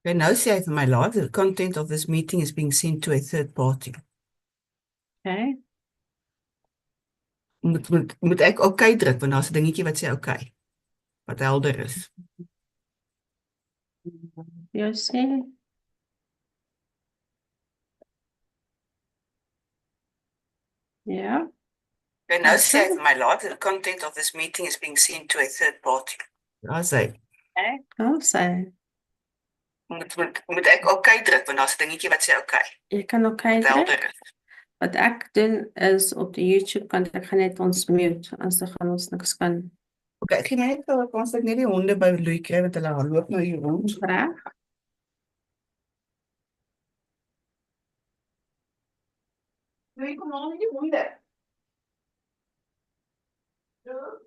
Okay, nou sê hy vir my live, the content of this meeting is being sent to a third party. Okay. Moet ek okay druk, want daar's 'n dingetjie wat sê okay, wat helder is. You see? Yeah. Okay, nou sê hy vir my live, the content of this meeting is being sent to a third party. Daar's hy. Okay. Also, Moet ek okay druk, want daar's 'n dingetjie wat sê okay, jy kan okay wat helder druk. is. Wat ek doen is op die YouTube kant ek gaan net ons mute, anders dan gaan ons niks kan Okay, ek gee my net vir ons ek net die honde by Louis kry, want hulle loop nou hier rond. reg. Louis, kom nou met die honde. Ja.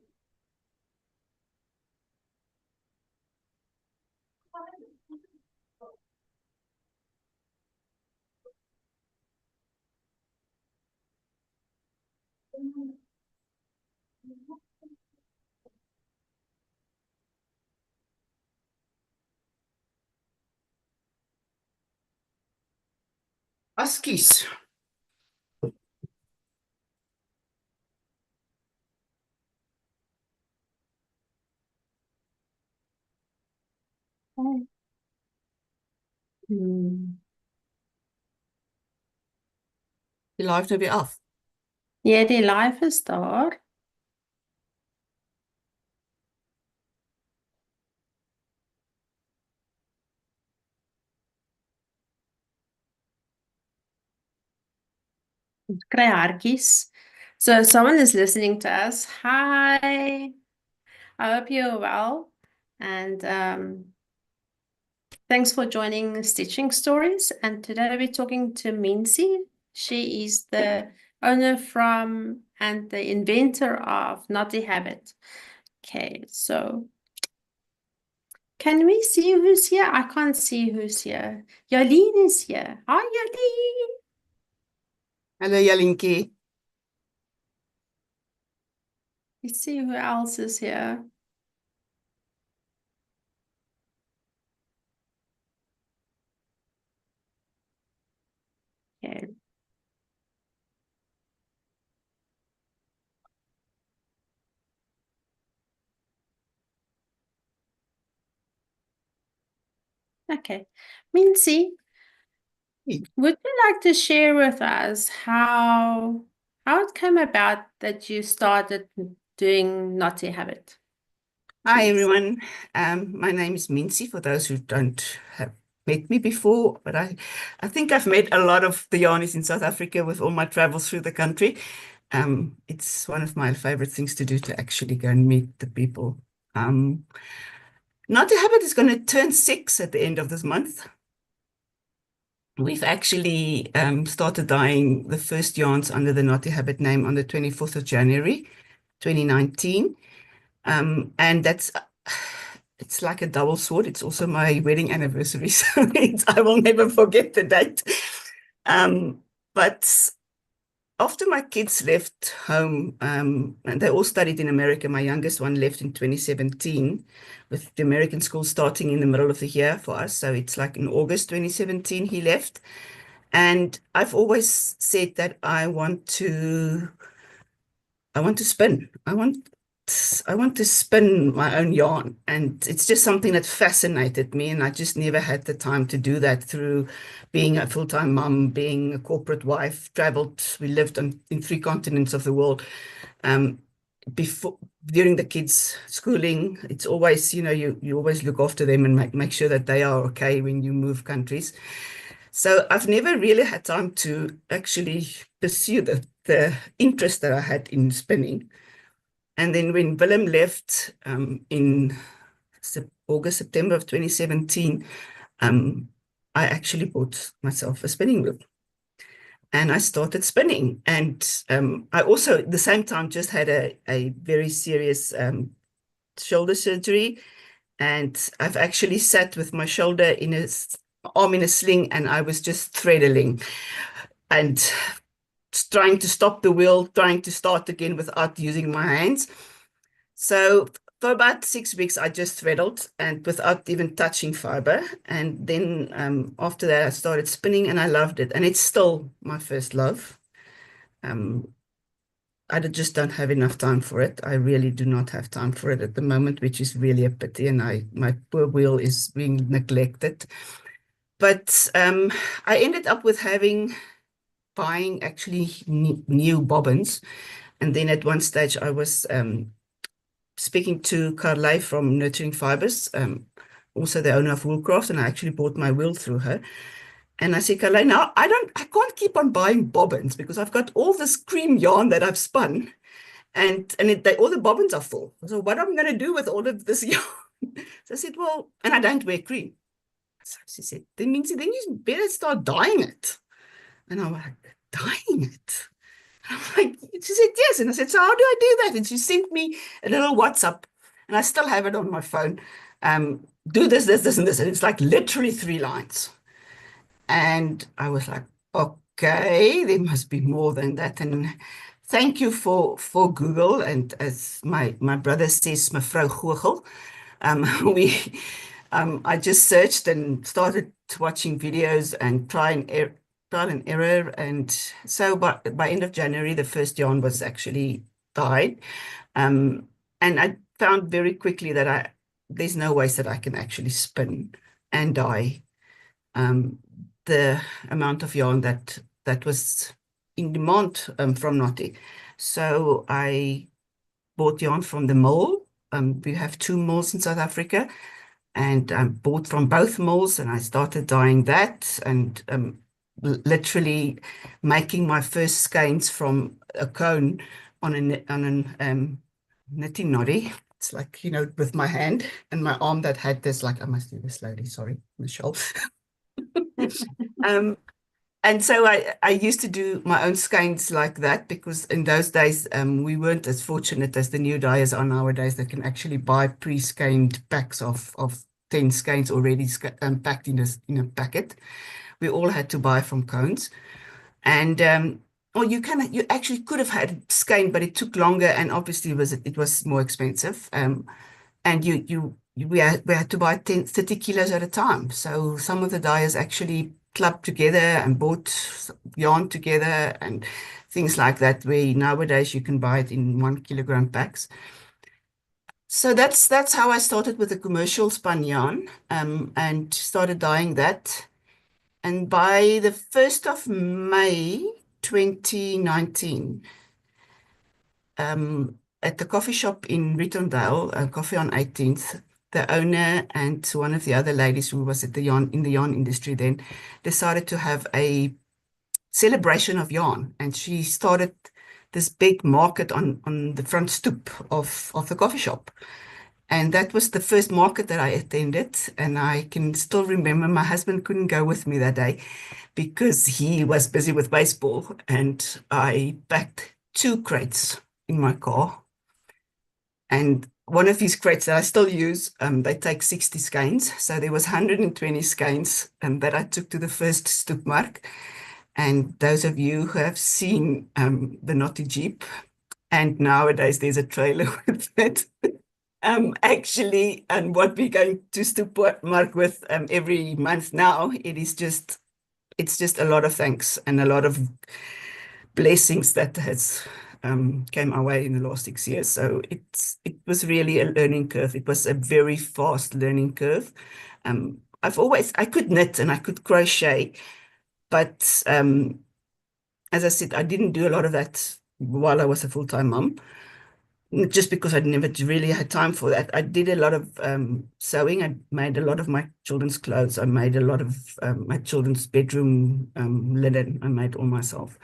Askies. Okay. Die live nou weer af. Ja, die live is daar. Ons kry hartjies. So someone is listening to us. Hi. I hope you're well. And thanks for joining Stitching Stories. And today we're talking to Mincy. She is the owner from and the inventor of Knotty Habit. Okay, so can we see who's here? I can't see who's here. Jolene is here. Hi, Jolene. Hallo Jalientjie. Let's see who else is here. Okay. Okay. Mincy, would you like to share with us how it came about that you started doing Knotty Habit? Hi everyone. My name is Mincy, for those who don't have met me before, but I think I've met a lot of the yarnies in South Africa with all my travels through the country. It's one of my favorite things to do, to actually go and meet the people. Knotty Habit is going to turn 6 at the end of this month. We've actually started dyeing the first yarns under the Knotty Habit name on the 24th of January, 2019. And it's like a double sword. It's also my wedding anniversary, so I will never forget the date. But after my kids left home, and they all studied in America, my youngest one left in 2017, with the American school starting in the middle of the year for us. So it's like in August 2017 he left. And I've always said that I want to spin. I want to spin my own yarn, and it's just something that fascinated me, and I just never had the time to do that through being a full-time mom, being a corporate wife, traveled. We lived in 3 continents of the world. During the kids' schooling, it's always, you always look after them and make sure that they are okay when you move countries. So I've never really had time to actually pursue the interest that I had in spinning. And then when Willem left in August, September of 2017, I actually bought myself a spinning wheel. And I started spinning. And I also, at the same time, just had a very serious shoulder surgery. And I've actually sat with my shoulder arm in a sling, and I was just threadling and trying to stop the wheel, trying to start again without using my hands. So for about 6 weeks, I just threadled and without even touching fiber. And then after that, I started spinning and I loved it. And it's still my first love. Just don't have enough time for it. I really do not have time for it at the moment, which is really a pity. And my poor wheel is being neglected. But I ended up with buying actually new bobbins. And then at one stage, I was speaking to Carlay from Nurturing Fibers, also the owner of Woolcraft, and I actually bought my wheel through her. And I said, Carlay, now I can't keep on buying bobbins because I've got all this cream yarn that I've spun, and all the bobbins are full. So what am I going to do with all of this yarn? So I said, well, and I don't wear cream. So she said, then you better start dyeing it. And I'm like, dyeing it? I'm like, she said, yes. And I said, so how do I do that? And she sent me a little WhatsApp, and I still have it on my phone. Do this, this, this, and this. And it's like literally 3 lines. And I was like, okay, there must be more than that. And thank you for Google. And as my brother says, mevrou Google, I just searched and started watching videos and trial and error. And so by end of January, the first yarn was actually dyed. And I found very quickly that there's no ways that I can actually spin and dye the amount of yarn that was in demand from Knotty. So I bought yarn from the mill. We have 2 mills in South Africa, and I bought from both mills, and I started dyeing that, and literally making my first skeins from a cone on an knitting knotty. It's like, with my hand and my arm that had this, like, I must do this slowly, sorry, Michelle. And so I used to do my own skeins like that, because in those days we weren't as fortunate as the new dyers are nowadays that can actually buy pre-skeined packs of 10 skeins already packed in a packet. We all had to buy from cones, and or you actually could have had skein, but it took longer, and obviously it was more expensive. And we had to buy 30 kilos at a time. So some of the dyers actually clubbed together and bought yarn together and things like that, where nowadays you can buy it in 1 kilogram packs. So that's how I started with the commercial spun yarn, and started dyeing that. And by the 1st of May 2019, at the coffee shop in Rittondale, Coffee on 18th, the owner and one of the other ladies who was in the yarn industry then decided to have a celebration of yarn, and she started this big market on the front stoop of the coffee shop. And that was the first market that I attended. And I can still remember my husband couldn't go with me that day because he was busy with baseball. And I packed 2 crates in my car. And one of these crates that I still use, they take 60 skeins. So there was 120 skeins that I took to the first stoepmark. And those of you who have seen the Knotty Jeep, and nowadays there's a trailer with it, actually, and what we're going to stoepmark with every month now, it's just a lot of thanks and a lot of blessings that has came our way in the last 6 years. So it was really a learning curve. It was a very fast learning curve. I could knit and I could crochet, but as I said, I didn't do a lot of that while I was a full-time mum, just because I never really had time for that. I did a lot of sewing. I made a lot of my children's clothes. I made a lot of my children's bedroom linen. I made all myself.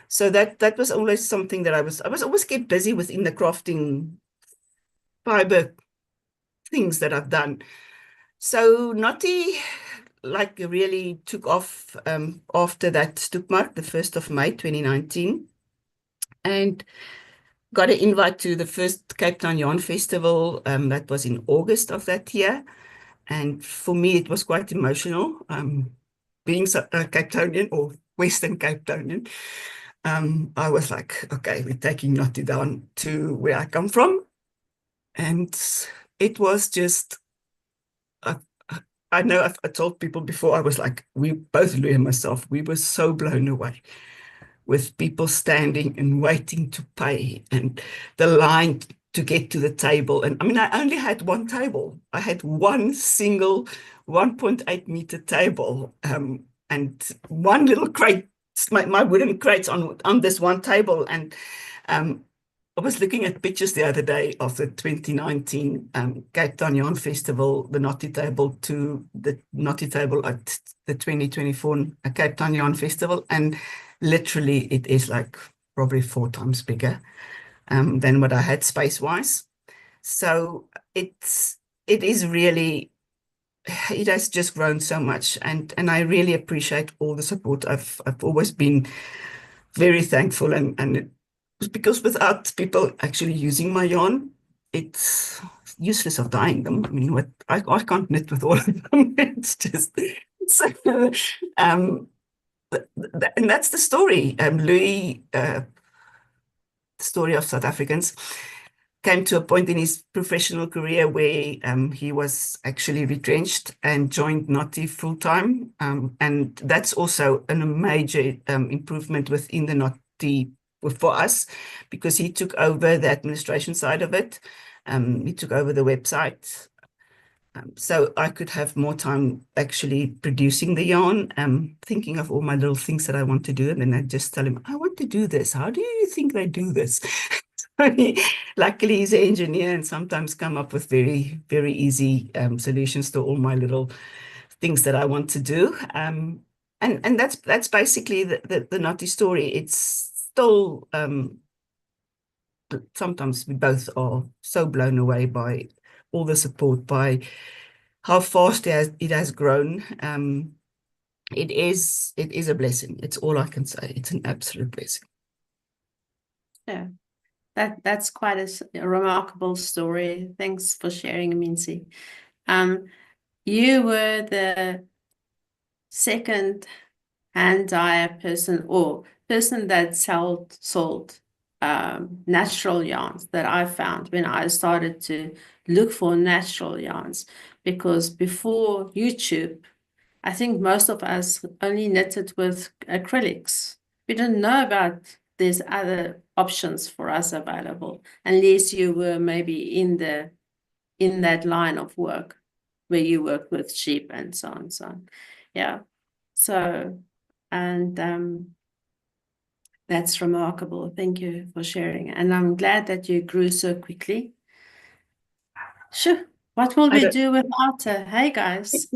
So that was always something that I was always kept busy within the crafting fiber things that I've done. So Knotty really took off after that stoepmark, the 1st of May 2019, and got an invite to the first Cape Town Yarn Festival. That was in August of that year. And for me, it was quite emotional, being a Cape Townian or Western Cape Townian. I was like, okay, we're taking Knotty down to where I come from. And it was just, I, I know I told people before, I was like, we both, Louis and myself, we were so blown away with people standing and waiting to pay and the line to get to the table. And I mean, I only had one table. I had one single 1.8 meter table, and one little crate, my wooden crates on this one table. And um, I was looking at pictures the other day of the 2019 Cape Town Yarn Festival, the knotty table, to the knotty table at the 2024 Cape Town Yarn Festival. And literally, it is like probably 4 times bigger than what I had space-wise. So it is really, it has just grown so much, and I really appreciate all the support. I've always been very thankful, and it was because without people actually using my yarn, it's useless of dyeing them. I mean, I can't knit with all of them. It's just so and that's the story. Louis, the story of South Africans, came to a point in his professional career where he was actually retrenched and joined Knotty full time. And that's also a major improvement within the Knotty for us, because he took over the administration side of it. He took over the website. So I could have more time actually producing the yarn, thinking of all my little things that I want to do. And then I just tell him, I want to do this. How do you think they do this? Luckily, he's an engineer and sometimes come up with very, very easy solutions to all my little things that I want to do. And that's basically the Knotty story. It's still sometimes we both are so blown away by all the support, by how fast it has grown. It is a blessing. It's all I can say. It's an absolute blessing. Yeah, that's quite a remarkable story. Thanks for sharing, Mincy. You were the second hand dyer person, or person that sold natural yarns that I found when I started to look for natural yarns. Because before YouTube, I think most of us only knitted with acrylics. We didn't know about there's other options for us available, unless you were maybe in that line of work where you work with sheep and so on, so on. Yeah. So, and that's remarkable. Thank you for sharing. And I'm glad that you grew so quickly. Sure. What will we do without her? Hey, guys.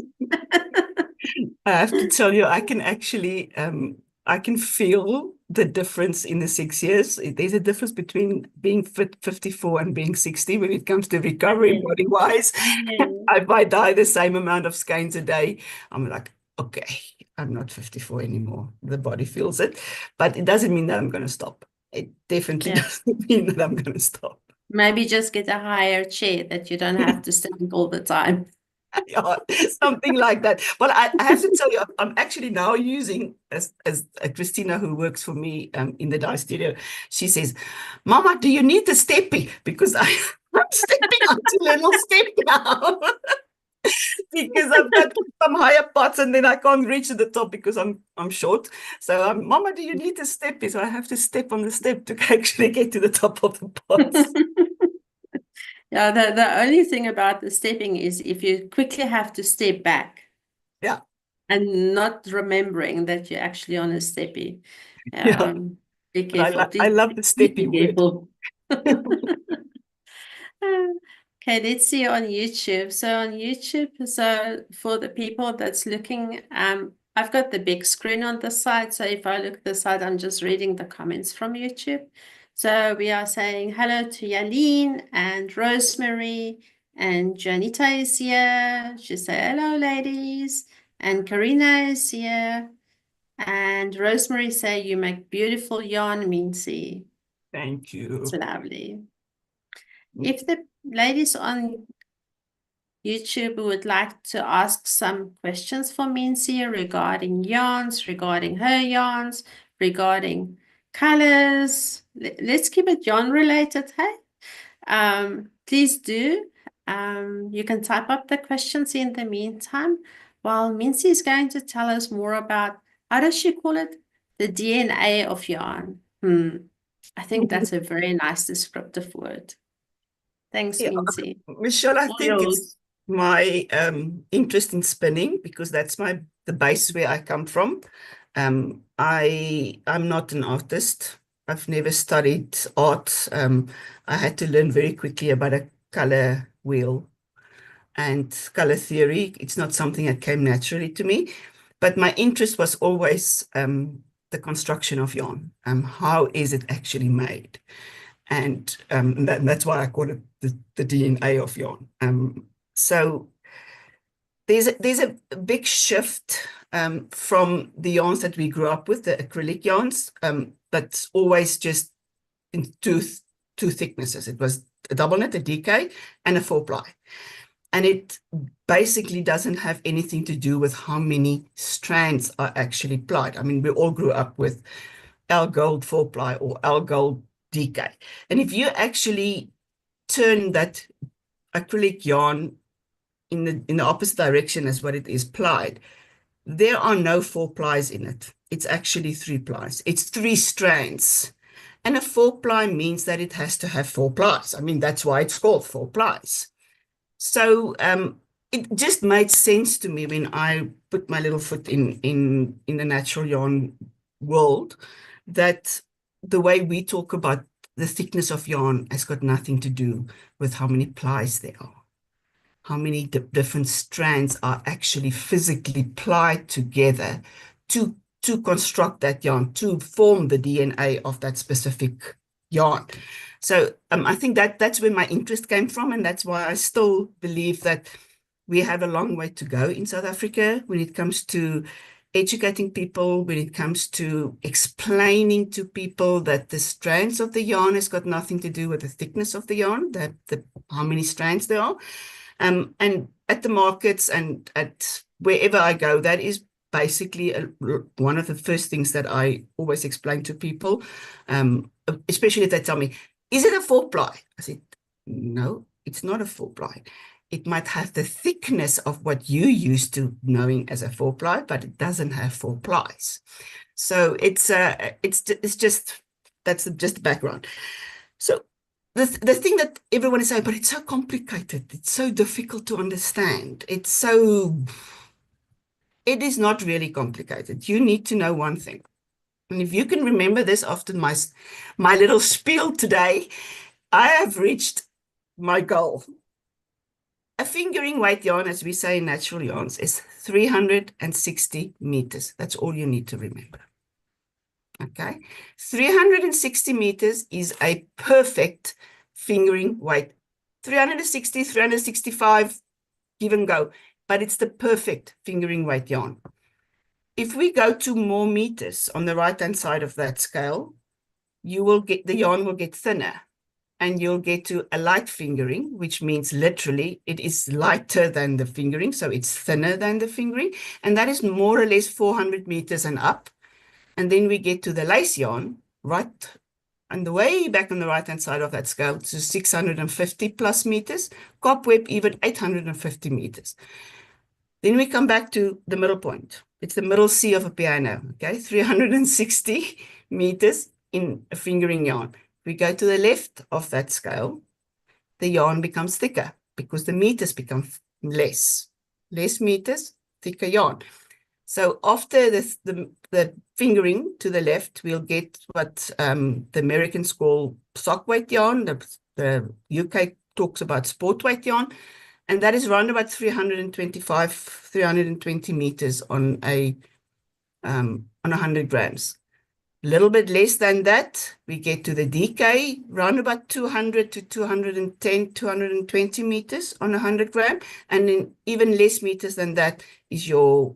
I have to tell you, I can actually, I can feel the difference in the 6 years. There's a difference between being 54 and being 60 when it comes to recovery body-wise. Yeah. If I dye the same amount of skeins a day, I'm like, okay, I'm not 54 anymore. The body feels it, but it doesn't mean that I'm going to stop. It definitely doesn't mean that I'm going to stop. Maybe just get a higher chair that you don't have to stand all the time. Yeah, something like that. Well, I have to tell you, I'm actually now using, as Christina, who works for me in the dye studio, she says, Mama, do you need the steppy? Because I'm stepping onto little step now. Because I've got some higher pots and then I can't reach to the top because I'm short. So Mama, do you need the steppy? So I have to step on the step to actually get to the top of the pots. Yeah, the only thing about the stepping is if you quickly have to step back. Yeah. And not remembering that you're actually on a steppy. Yeah. Be careful. I love the steppy word. Okay, let's see on YouTube. So on YouTube, so for the people that's looking, I've got the big screen on the side. So if I look at the side, I'm just reading the comments from YouTube. So we are saying hello to Yaline and Rosemary, and Janita is here. She said, hello, ladies. And Karina is here. And Rosemary say, you make beautiful yarn, Mincy. Thank you. It's lovely. If the ladies on YouTube would like to ask some questions for Mincy regarding yarns, regarding her yarns, regarding colors, let's keep it yarn related, hey? Please do. You can type up the questions in the meantime, while Mincy is going to tell us more about, how does she call it? The DNA of yarn. I think that's a very nice descriptive word. Thanks, Yeah, Mincy. Michelle, I All think it's yours. my interest in spinning, because that's the base where I come from. I'm not an artist. I've never studied art. I had to learn very quickly about a color wheel and color theory. It's not something that came naturally to me, but my interest was always the construction of yarn. How is it actually made? And that's why I call it the DNA of yarn. So there's a big shift from the yarns that we grew up with, the acrylic yarns, but always just in two thicknesses. It was a double knit, a DK, and a 4-ply. And it basically doesn't have anything to do with how many strands are actually plied. I mean, we all grew up with our gold 4-ply or our gold DK. And if you actually turn that acrylic yarn in the opposite direction as what it is plied, there are no 4-plies in it. It's actually 3-plies. It's 3 strands. And a 4-ply means that it has to have 4 plies. I mean, that's why it's called 4-plies. So it just made sense to me when I put my little foot in the natural yarn world, that the way we talk about the thickness of yarn has got nothing to do with how many plies there are. How many different strands are actually physically plied together to construct that yarn, to form the DNA of that specific yarn. So I think that's where my interest came from, and that's why I still believe that we have a long way to go in South Africa when it comes to educating people, when it comes to explaining to people that the strands of the yarn has got nothing to do with the thickness of the yarn, that how many strands there are. And at the markets and at wherever I go, that is basically one of the first things that I always explain to people, especially if they tell me, is it a 4-ply? I said, no, it's not a 4-ply. It might have the thickness of what you used to knowing as a 4-ply, but it doesn't have 4 plies. So it's just, that's just the background. So the thing that everyone is saying, but it's so complicated, it's so difficult to understand, it is not really complicated. You need to know one thing. And if you can remember this after my little spiel today, I have reached my goal. A fingering weight yarn, as we say in natural yarns, is 360 meters. That's all you need to remember. Okay, 360 meters is a perfect fingering weight. 360, 365, give and go, but it's the perfect fingering weight yarn. If we go to more meters on the right-hand side of that scale, the yarn will get thinner, and you'll get to a light fingering, which means literally it is lighter than the fingering, so it's thinner than the fingering, and that is more or less 400 meters and up. And then we get to the lace yarn, right, and the way back on the right-hand side of that scale to 650 plus meters, cobweb even 850 meters. Then we come back to the middle point. It's the middle C of a piano, okay, 360 meters in a fingering yarn. We go to the left of that scale, the yarn becomes thicker because the meters become less. Less meters, thicker yarn. So after the fingering to the left, we'll get what the Americans call sock weight yarn. The UK talks about sport weight yarn. And that is around about 325, 320 meters on 100 grams. A little bit less than that, we get to the DK, around about 200 to 210, 220 meters on 100 gram. And then even less meters than that is your,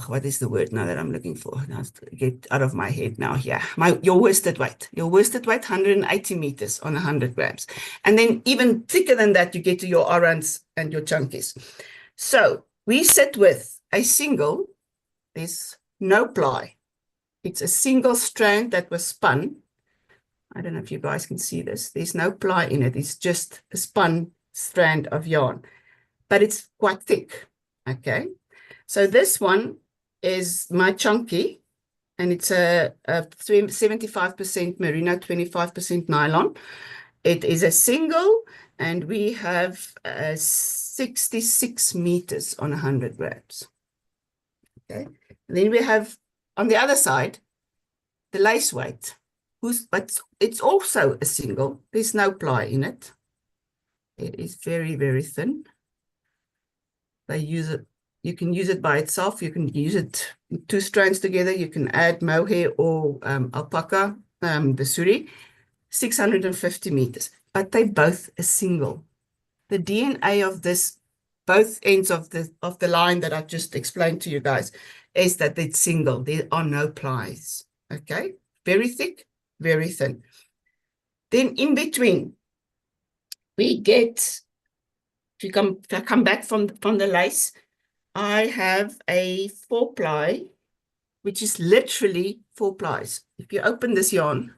what is the word now that I'm looking for? Now get out of my head now. Yeah, your worsted weight. Your worsted weight, 180 meters on 100 grams. And then even thicker than that, you get to your orans and your chunkies. So we sit with a single, there's no ply. It's a single strand that was spun I don't know if you guys can see this. There's no ply in it. It's just a spun strand of yarn, but it's quite thick. Okay. So this one is my chunky, and it's a 75% merino, 25% nylon. It is a single, and we have 66 meters on 100 grams. Okay. And then we have on the other side the lace weight, but it's also a single. There's no ply in it. It is very, very thin. They use it. You can use it by itself. You can use it two strands together. You can add mohair or alpaca, the suri, 650 meters. But they both a single. The DNA of this, both ends of the line that I've just explained to you guys, is that it's single. There are no plies. Okay, very thick, very thin. Then in between, we get. If I come back from the lace, I have a 4-ply, which is literally 4 plies. If you open this yarn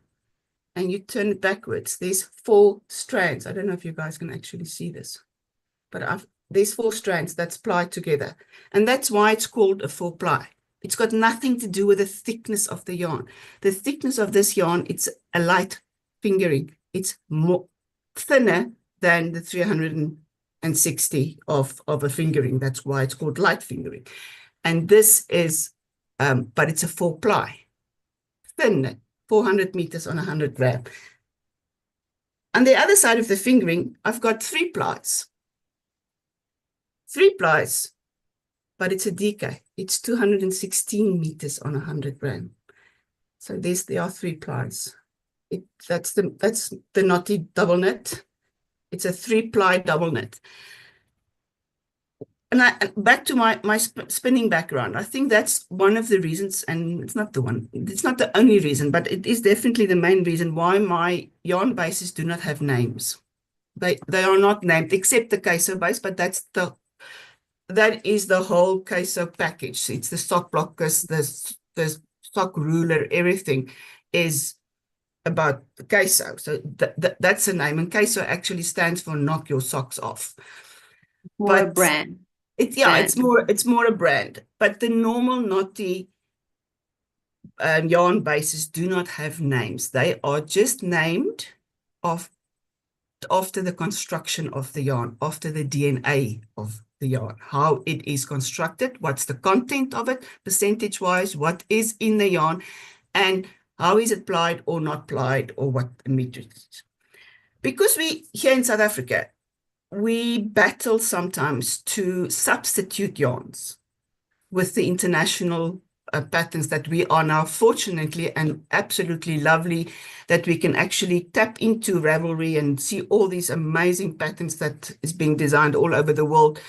and you turn it backwards, there's 4 strands. I don't know if you guys can actually see this, but there's 4 strands that's plied together. And that's why it's called a 4-ply. It's got nothing to do with the thickness of the yarn. The thickness of this yarn, it's a light fingering. It's more thinner than the 360 of a fingering. That's why it's called light fingering. And this is, but it's a 4-ply, thin, 400 meters on 100 gram. On the other side of the fingering, I've got 3 plies. 3 plies, but it's a DK. It's 216 meters on 100 gram. So there are 3 plies. That's the knotty double knit. It's a 3-ply double knit. And back to my spinning background, I think that's one of the reasons, and it's not the only reason, but it is definitely the main reason why my yarn bases do not have names. They are not named except the queso base, but that is the whole queso package. It's the sock blockers, the sock ruler, everything is about the queso. So that's the name, and queso actually stands for knock your socks off. More a brand. It's more a brand. But the normal knotty yarn bases do not have names. They are just named after the construction of the yarn, after the DNA of the yarn, how it is constructed, what's the content of it, percentage-wise, what is in the yarn, and how is it plied or not plied, or what the metric is. Because we, here in South Africa, we battle sometimes to substitute yarns with the international patterns that we are now fortunately and absolutely lovely that we can actually tap into Ravelry and see all these amazing patterns that is being designed all over the world.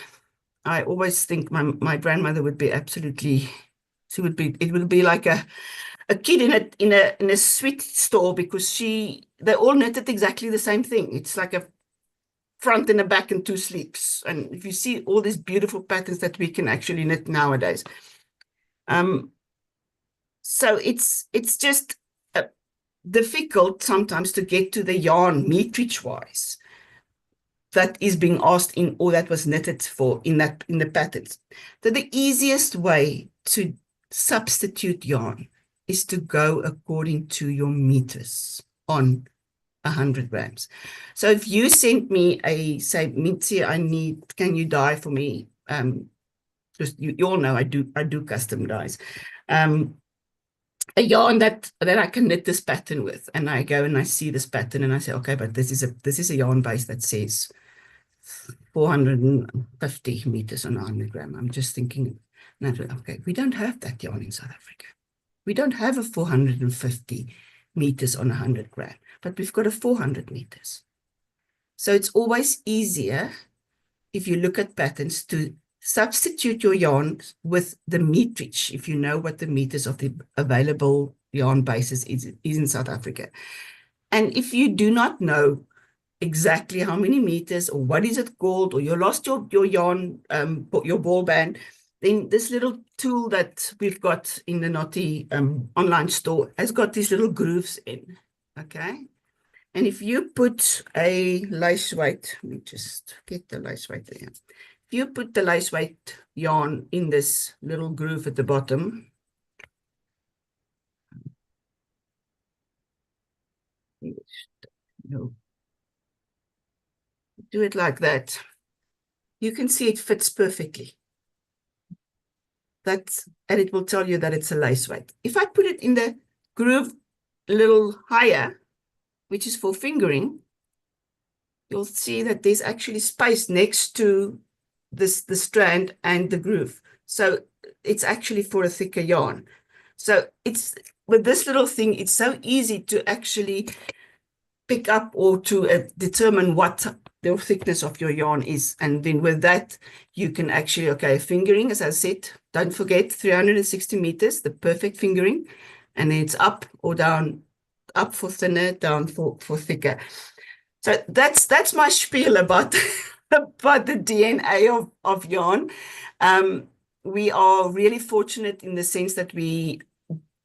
I always think my grandmother would be absolutely, it would be like a kid in a sweet store, because they all knitted exactly the same thing. It's like a front and a back and 2 sleeves. And if you see all these beautiful patterns that we can actually knit nowadays. So it's just difficult sometimes to get to the yarn meterage wise that is being asked in, or that was knitted for in the patterns. So the easiest way to substitute yarn is to go according to your meters on 100 grams. So if you send me say, Mitzi, can you dye for me? Just you all know I do custom dyes. A yarn that I can knit this pattern with, and I go and I see this pattern and I say, okay, but this is a yarn base that says 450 meters on 100 gram. I'm just thinking, okay, we don't have that yarn in South Africa. We don't have a 450 meters on 100 gram, but we've got a 400 meters. So it's always easier, if you look at patterns, to substitute your yarn with the meterage, if you know what the meters of the available yarn bases is in South Africa. And if you do not know exactly how many meters, or what is it called, or you lost your yarn, your ball band, then this little tool that we've got in the Knotty online store has got these little grooves in, okay? And if you put a lace weight, let me just get the lace weight there. If you put the lace weight yarn in this little groove at the bottom, no, do it like that. You can see it fits perfectly. And it will tell you that it's a lace weight. If I put it in the groove a little higher, which is for fingering, you'll see that there's actually space next to the strand and the groove. So it's actually for a thicker yarn. So it's with this little thing, it's so easy to actually pick up or to determine what the thickness of your yarn is. And then with that, you can actually, okay, fingering, as I said, don't forget 360 meters, the perfect fingering. And then it's up or down, up for thinner, down for thicker. So that's my spiel about, about the DNA of yarn. We are really fortunate in the sense that we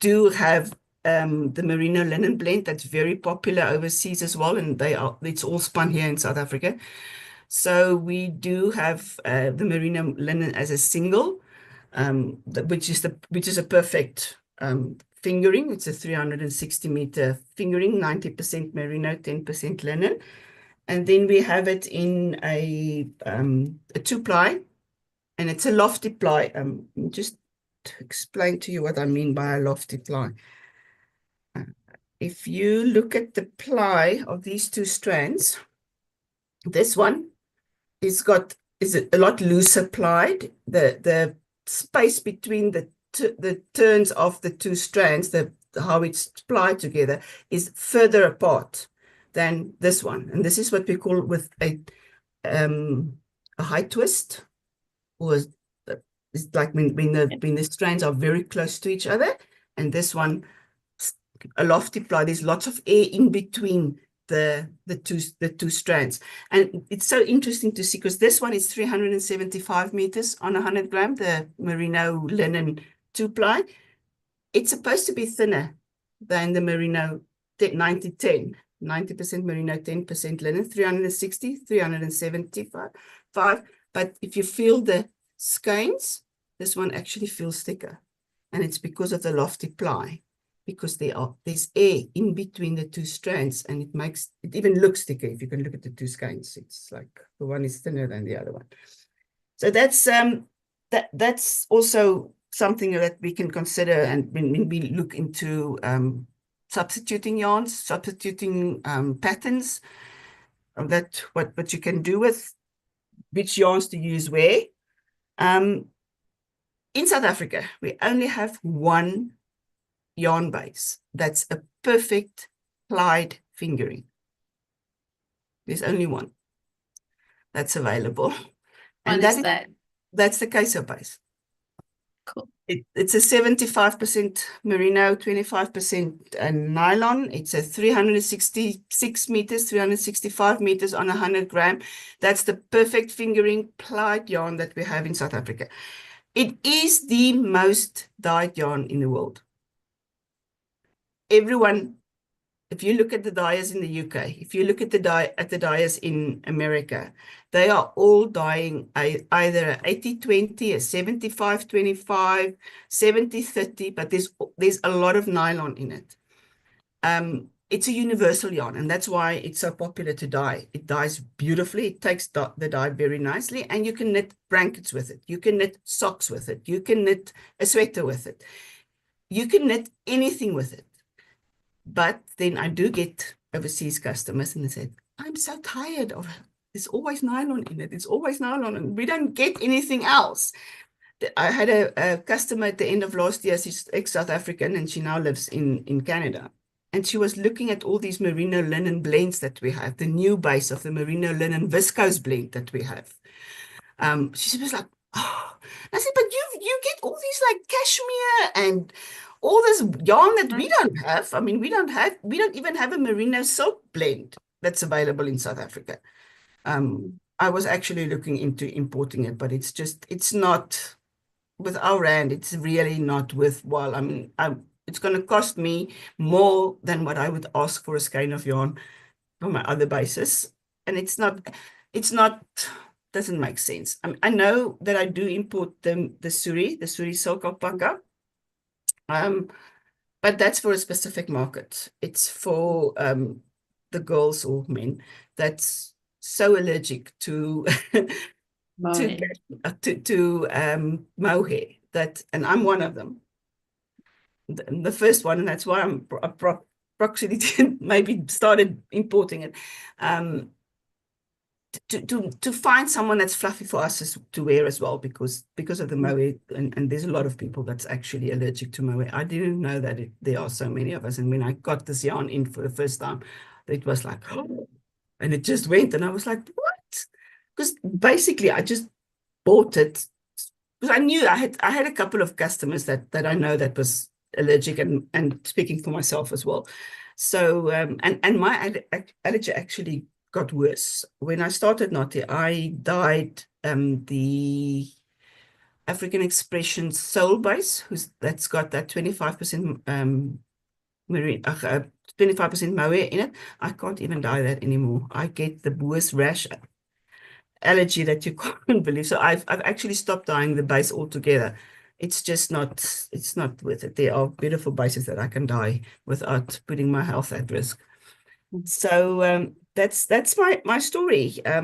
do have the merino linen blend that's very popular overseas as well, and it's all spun here in South Africa. So we do have the merino linen as a single, which is a perfect fingering. It's a 360 meter fingering, 90% merino, 10% linen. And then we have it in a 2-ply, and it's a lofty ply. Just to explain to you what I mean by a lofty ply. If you look at the ply of these two strands, this one is a lot looser plied. The space between the turns of the two strands, how it's plied together, is further apart than this one. And this is what we call with a high twist, or it's like when the strands are very close to each other. And this one, a lofty ply, there's lots of air in between the two strands. And it's so interesting to see, because this one is 375 meters on 100 gram, the merino linen 2-ply. It's supposed to be thinner than the merino 90-10, 90% merino, 10% linen, 360, 375. But if you feel the skeins, this one actually feels thicker. And it's because of the lofty ply, because there's air in between the two strands, and it even looks thicker. If you can look at the two skeins, it's like the one is thinner than the other one. So that's also something that we can consider, and when we look into substituting yarns, substituting patterns, that what you can do with which yarns to use where. In South Africa, we only have one yarn base that's a perfect plied fingering. There's only one that's available. And What is that? That's the queso base. Cool. It's a 75% merino, 25% nylon. It's a 366 meters, 365 meters on 100 gram. That's the perfect fingering plied yarn that we have in South Africa. It is the most dyed yarn in the world. Everyone, if you look at the dyers in the UK, if you look at the dyers in America, they are all dyeing either a 80-20, a 75-25, 70-30, but there's a lot of nylon in it. It's a universal yarn, and that's why it's so popular to dye. It dyes beautifully. It takes the dye very nicely, and you can knit blankets with it. You can knit socks with it. You can knit a sweater with it. You can knit anything with it. But then I do get overseas customers, and they say, I'm so tired of it. There's always nylon in it. It's always nylon, and we don't get anything else. I had a customer at the end of last year. She's ex-South African, and she now lives in Canada. And she was looking at all these merino linen blends that we have, the new base of the merino linen viscose blend that we have. She was like, oh. I said, but you get all these like cashmere and all this yarn that we don't have. I mean, we don't even have a merino silk blend that's available in South Africa. I was actually looking into importing it, but it's not, with our rand, it's really not worthwhile. I mean, it's going to cost me more than what I would ask for a skein of yarn on my other bases, and it's not doesn't make sense. I know that I do import the suri silk alpaca, but that's for a specific market. It's for the girls or men that's so allergic to to Moe. mohair that, and I'm one of them, the first one, and that's why I proxily maybe started importing it. To find someone that's fluffy for us to wear as well, because of the mohair, and there's a lot of people that's actually allergic to mohair. I didn't know that there are so many of us, and when I got this yarn in for the first time, it was like, oh, and it just went, and I was like, what? Because basically I just bought it because I knew I had a couple of customers that I know that was allergic, and speaking for myself as well. So and my allergy actually got worse when I started Knotty. I dyed the African Expression Soul Base, that's got that 25% marine 25% mohair in it. I can't even dye that anymore. I get the worst rash allergy that you can't believe. So I've actually stopped dyeing the base altogether. It's just not, it's not worth it. There are beautiful bases that I can dye without putting my health at risk. So that's my story. I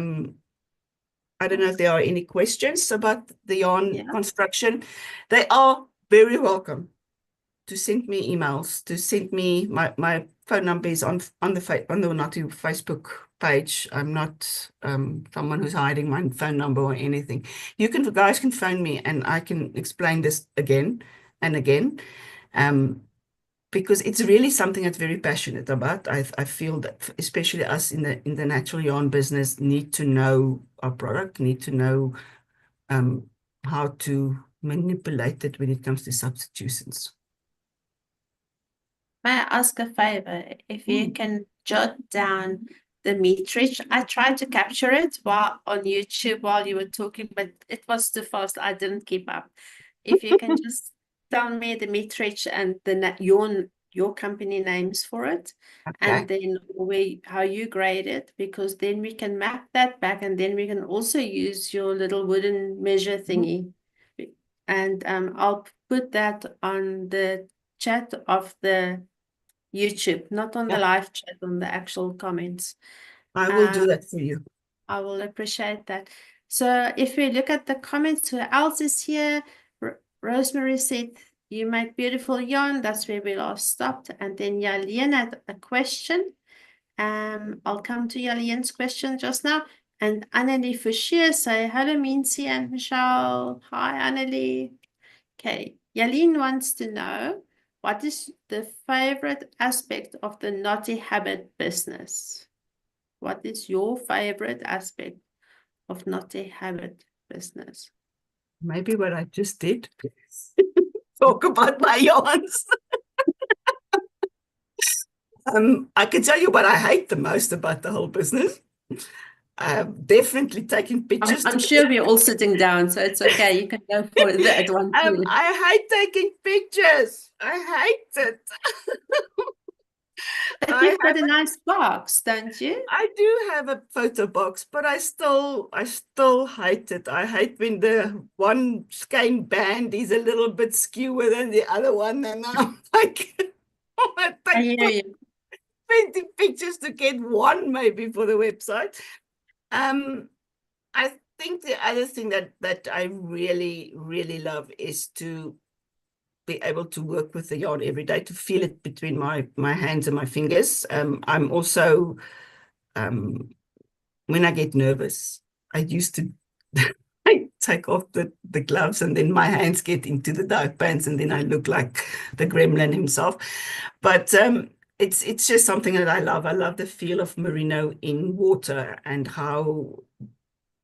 don't know if there are any questions about the yarn construction. They are very welcome to send me emails, to send me my phone number is on the Knotty Facebook page. I'm not someone who's hiding my phone number or anything. Guys can phone me and I can explain this again and again. Because it's really something that's very passionate about. I feel that especially us in the natural yarn business need to know our product, need to know how to manipulate it when it comes to substitutions. May I ask a favor? If you can jot down the meterage. I tried to capture it while on YouTube while you were talking, but it was too fast. I didn't keep up. If you can just tell me the meterage and your company names for it, and then how you grade it, because then we can map that back, and then we can also use your little wooden measure thingy. And I'll put that on the chat of the YouTube, not on the live chat, on the actual comments. I will do that for you. I will appreciate that. So if we look at the comments, who else is here? Rosemary said, you make beautiful yarn. That's where we last stopped. And then Yalien had a question. I'll come to Yalien's question just now. And Annelie Fouchier say, hello, Mincy and Michelle. Hi, Annelie. Okay, Yalien wants to know, what is the favorite aspect of the Knotty Habit business? What is your favorite aspect of Knotty Habit business? Maybe what I just did. Talk about my yarns. I can tell you what I hate the most about the whole business. Definitely taking pictures. I'm sure we're all sitting down, so it's okay. You can go for that one too. I hate taking pictures. I hate it. But you've got a nice box, don't you? I do have a photo box, but I still hate it. I hate when the one skein band is a little bit skewer than the other one, and I'm like, I hear you. 20 pictures to get one maybe for the website. I think the other thing that I really, really love is to be able to work with the yarn every day, to feel it between my hands and my fingers. I'm also, when I get nervous, I used to I take off the gloves, and then my hands get into the dark pants, and then I look like the gremlin himself. But it's just something that I love. I love the feel of merino in water and how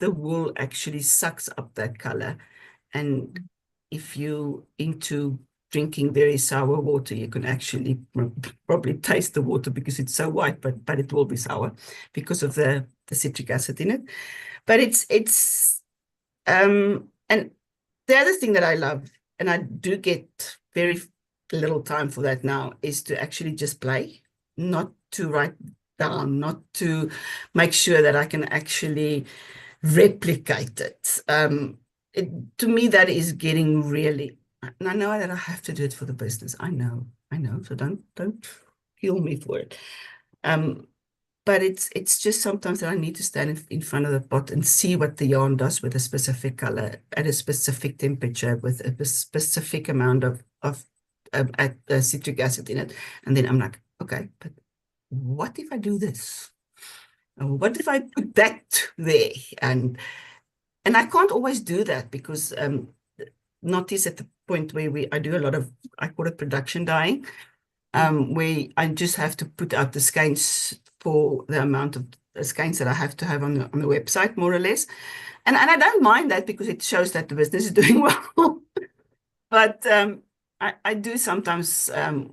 the wool actually sucks up that color. And if you into drinking very sour water, you can actually probably taste the water because it's so white, but it will be sour because of the citric acid in it. But it's and the other thing that I love, and I do get very little time for that now, is to actually just play, not to write down, not to make sure that I can actually replicate it. To me, that is getting really, and I know that I have to do it for the business. I know. So don't kill me for it. But it's just sometimes that I need to stand in front of the pot and see what the yarn does with a specific color at a specific temperature with a specific amount of citric acid in it. And then I'm like, okay, but what if I do this? What if I put that there? And I can't always do that because not is at the point where I do a lot of, I call it production dyeing, where I just have to put out the skeins for the amount of skeins that I have to have on the website, more or less. And I don't mind that because it shows that the business is doing well. But I do sometimes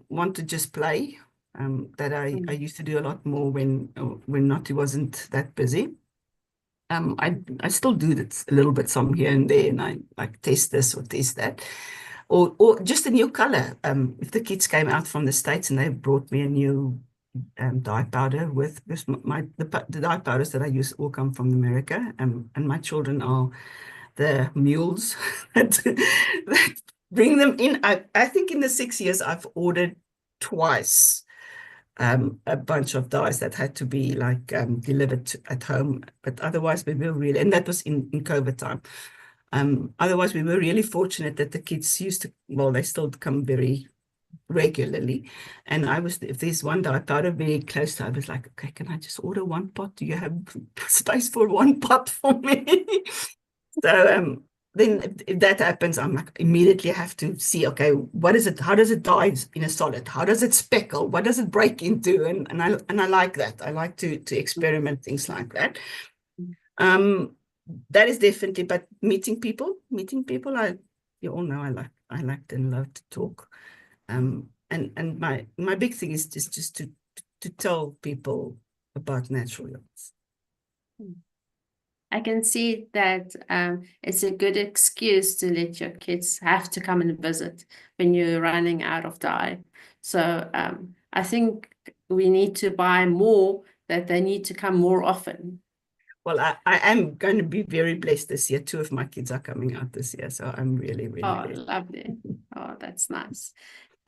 want to just play. That I used to do a lot more when Naughty wasn't that busy. I still do that a little bit some here and there, and I like test this or test that, or just a new color. If the kids came out from the States and they brought me a new dye powder with the dye powders that I use all come from America, and my children are the mules that bring them in. I think in the 6 years I've ordered twice a bunch of dyes that had to be like delivered at home. But otherwise, we were really, and that was in COVID time. Otherwise, we were really fortunate that the kids used to, well, they still come very regularly. And if there's one dye powder very close to, I was like, okay, can I just order one pot? Do you have space for one pot for me? So then if that happens, I'm like immediately have to see, okay, what is it? How does it dye in a solid? How does it speckle? What does it break into? And I like that. I like to experiment things like that. That is definitely, but meeting people, you all know I like and love to talk. And my big thing is just to tell people about natural yarns. I can see that it's a good excuse to let your kids have to come and visit when you're running out of dye. So I think we need to buy more, that they need to come more often. Well, I am going to be very blessed this year. 2 of my kids are coming out this year, so I'm really, really blessed. Lovely. Oh, that's nice.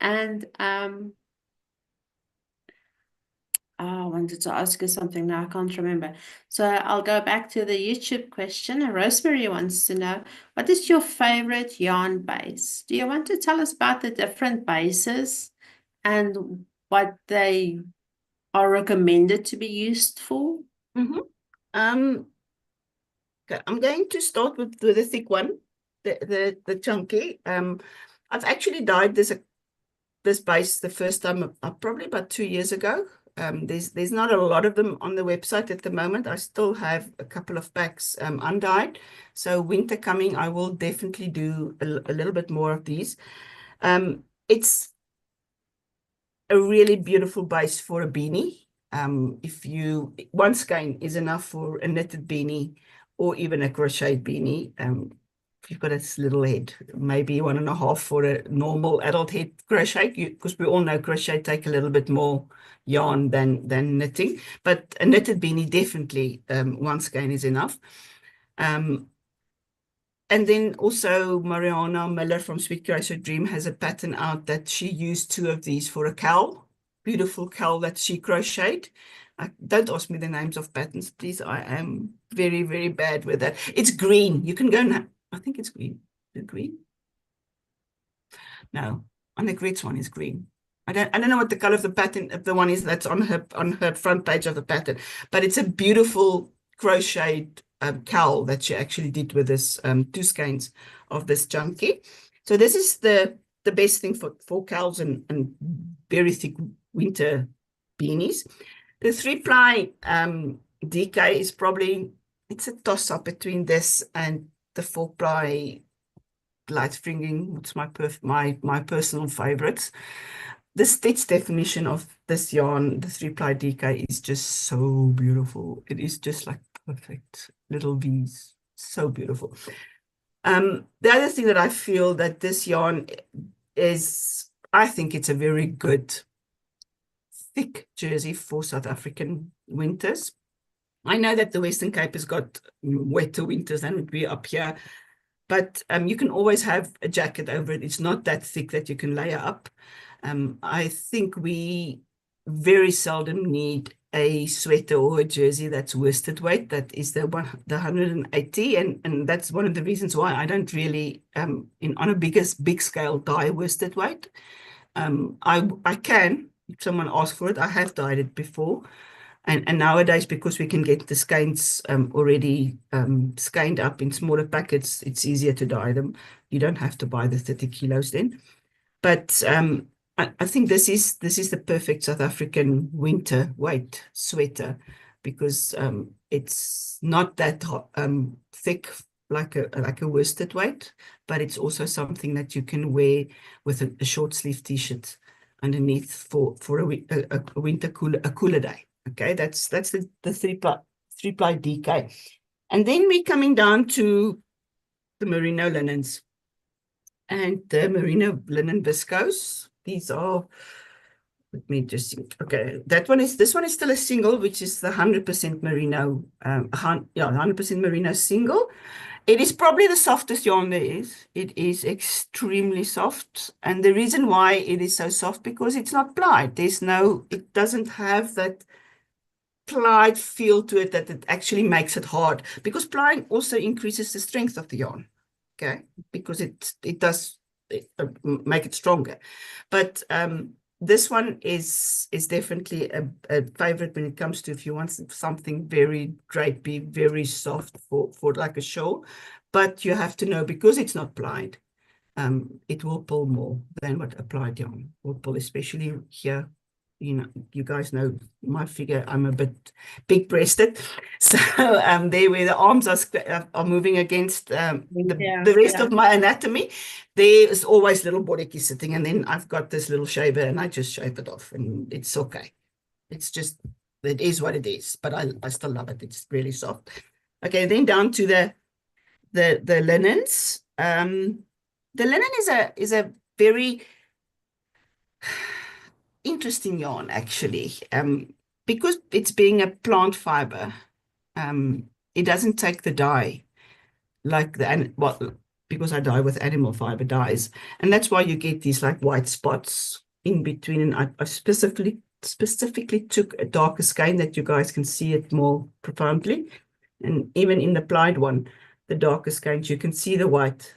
And I wanted to ask you something now, I can't remember. So I'll go back to the YouTube question. Rosemary wants to know, what is your favorite yarn base? Do you want to tell us about the different bases and what they are recommended to be used for? Okay, I'm going to start with the thick one, the chunky. I've actually dyed this base the first time probably about 2 years ago. There's not a lot of them on the website at the moment. I still have a couple of packs undyed. So winter coming, I will definitely do a little bit more of these. It's a really beautiful base for a beanie. One skein is enough for a knitted beanie or even a crocheted beanie. If you've got this little head, maybe 1.5 for a normal adult head crochet, because we all know crochet take a little bit more yarn than knitting, but a knitted beanie definitely one skein is enough. And then also Mariana Miller from Sweet Crochet Dream has a pattern out that she used 2 of these for a cowl, beautiful cowl that she crocheted. Don't ask me the names of patterns, please. I am very, very bad with that. It's green. You can go and I think it's green. Is it green? No, on the grids one is green. I don't know what the color of the pattern of the one is that's on her front page of the pattern, but it's a beautiful crocheted cowl that she actually did with this 2 skeins of this chunky. So this is the best thing for cowls and very thick winter beanies. The 3-ply DK is probably, it's a toss-up between this and the 4-ply light stringing. It's my personal favorites. The stitch definition of this yarn, the 3-ply DK, is just so beautiful. It is just like perfect little V's. So beautiful. The other thing that I feel that this yarn I think it's a very good thick jersey for South African winters. I know that the Western Cape has got wetter winters than would be up here, but you can always have a jacket over it. It's not that thick that you can layer up. I think we very seldom need a sweater or a jersey that's worsted weight. That is the 180, and that's one of the reasons why I don't really on a big scale dye worsted weight. I can, if someone asks for it. I have dyed it before. And nowadays, because we can get the skeins already skeined up in smaller packets, it's easier to dye them. You don't have to buy the 30 kilos then. But I think this is the perfect South African winter weight sweater, because it's not that thick like a worsted weight, but it's also something that you can wear with a short sleeve t-shirt underneath for a winter cooler day. Okay, that's the three-ply DK. And then we're coming down to the merino linens and the merino linen viscose. These are, let me just see. Okay, this one is still a single, which is the 100% merino, 100% merino single. It is probably the softest yarn there is. It is extremely soft. And the reason why it is so soft, because it's not plied. It doesn't have that plied feel to it that it actually makes it hard, because plying also increases the strength of the yarn, okay, because it does make it stronger. But this one is definitely a favorite when it comes to, if you want something very drapey, very soft for like a shawl. But you have to know, because it's not plied, it will pull more than what a plied yarn will pull, especially here. You know, you guys know my figure, I'm a bit big-breasted. So there where the arms are moving against the rest of my anatomy, there is always little bodiki sitting, and then I've got this little shaver and I just shave it off, and it's okay. It's just, it is what it is, but I still love it. It's really soft. Okay, then down to the linens. The linen is a very interesting yarn, actually, because it's being a plant fiber. It doesn't take the dye like because I dye with animal fiber dyes, and that's why you get these like white spots in between. And I specifically took a darker skein that you guys can see it more profoundly, and even in the plied one, the darker skeins, you can see the white,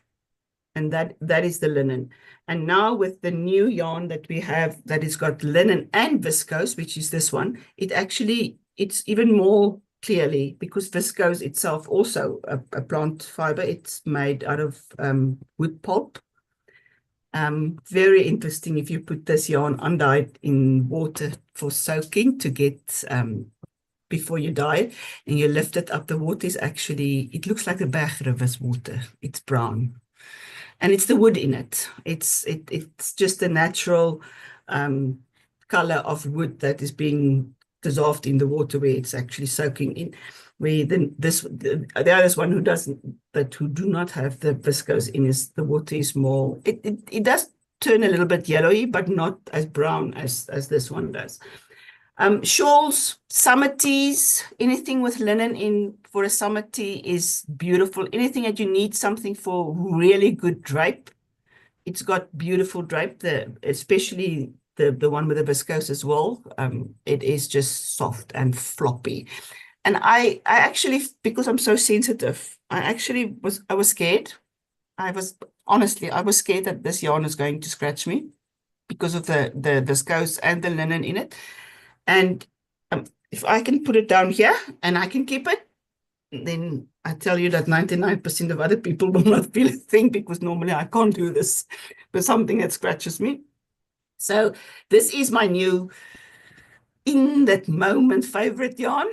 and that is the linen. And now with the new yarn that we have, that has got linen and viscose, which is this one, it's even more clearly, because viscose itself also a plant fiber. It's made out of wood pulp. Very interesting. If you put this yarn undyed in water for soaking to get before you dye it, and you lift it up, the water is actually, it looks like the Berg River's water. It's brown. And it's the wood in it. It's just a natural color of wood that is being dissolved in the water where it's actually soaking in. Where the other one who do not have the viscose in, is the water is more. It does turn a little bit yellowy, but not as brown as this one does. Shawls, summer tees, anything with linen in for a summer tee is beautiful. Anything that you need something for really good drape, it's got beautiful drape, especially the one with the viscose as well. It is just soft and floppy. And I actually, because I'm so sensitive, I was scared. I was scared that this yarn is going to scratch me because of the viscose and the linen in it. And if I can put it down here and I can keep it, then I tell you that 99% of other people will not feel a thing, because normally I can't do this with something that scratches me. So this is my new, in that moment, favorite yarn.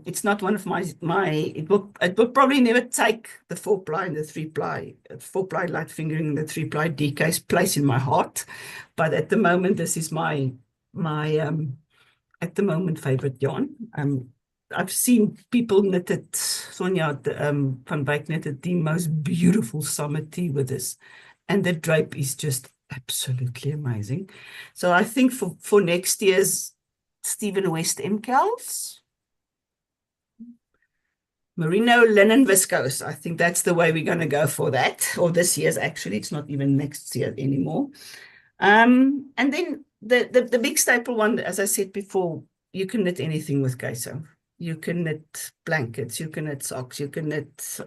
It's not one of it will probably never take the 4-ply and the 3-ply, 4-ply light fingering and the 3-ply DK's place in my heart. But at the moment, this is my at the moment favorite yarn. I've seen people knitted, Sonja van Wyk knitted the most beautiful summer tee with this, and the drape is just absolutely amazing. So I think for next year's Stephen West MCALs. Merino linen viscose. I think that's the way we're going to go for that. Or this year's actually. It's not even next year anymore. And then the big staple one, as I said before, you can knit anything with queso. You can knit blankets, you can knit socks, you can knit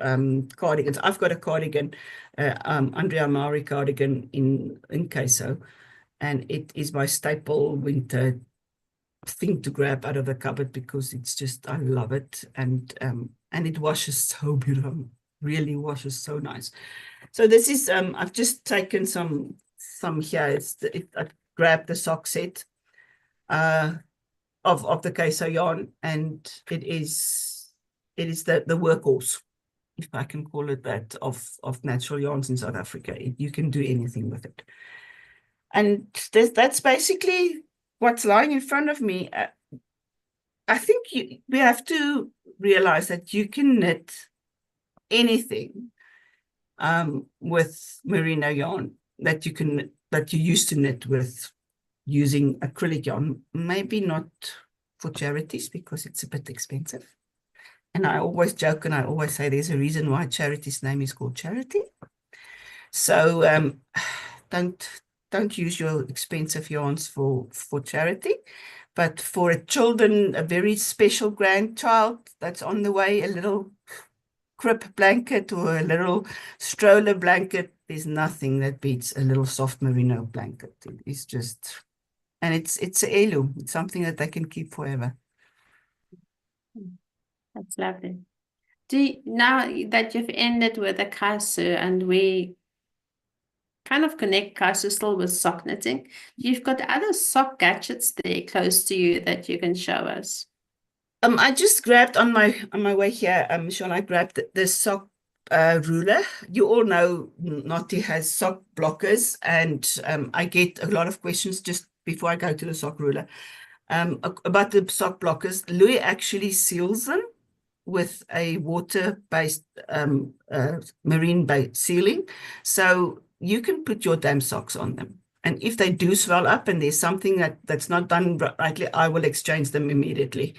cardigans. I've got a cardigan, Andrea Mari cardigan in queso, and it is my staple winter thing to grab out of the cupboard because it's just, I love it, and it washes so beautiful, really washes so nice. So this is I've just taken some here. I grabbed the sock set of the queso yarn, and it is the workhorse, if I can call it that, of natural yarns in South Africa. You can do anything with it, and that's basically what's lying in front of me. I think we have to realize that you can knit anything with merino yarn that you used to knit with using acrylic yarn. Maybe not for charities because it's a bit expensive. And I always joke and I always say there's a reason why charity's name is called Charity. So don't use your expensive yarns for charity. But for a very special grandchild that's on the way, a little crib blanket or a little stroller blanket, there's nothing that beats a little soft merino blanket. It's just, and it's an heirloom. It's something that they can keep forever. That's lovely. Now that you've ended with the casu and we kind of connect casu still with sock knitting, you've got other sock gadgets there close to you that you can show us. I just grabbed on my way here, Sean, I grabbed the sock ruler. You all know Knotty has sock blockers, and I get a lot of questions just before I go to the sock ruler about the sock blockers. Louis actually seals them with a water-based marine-based sealing, so you can put your damn socks on them. And if they do swell up and there's something that's not done rightly, I will exchange them immediately.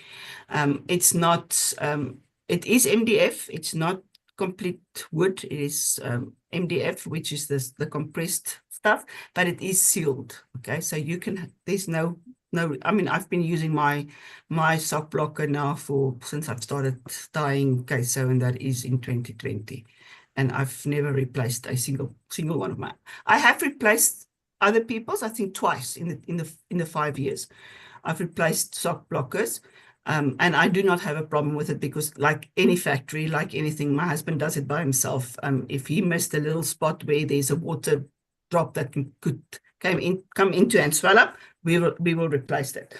It's not, it is MDF. It's not complete wood. It is MDF, which is the compressed stuff, but it is sealed. Okay, so you can, there's no, I mean, I've been using my sock blocker now since I've started dyeing queso, and that is in 2020. And I've never replaced a single one of mine. I have replaced other people's, I think twice in the 5 years. I've replaced sock blockers. And I do not have a problem with it because, like any factory, like anything, my husband does it by himself. If he missed a little spot where there's a water drop that could come into and swell up, we will replace that.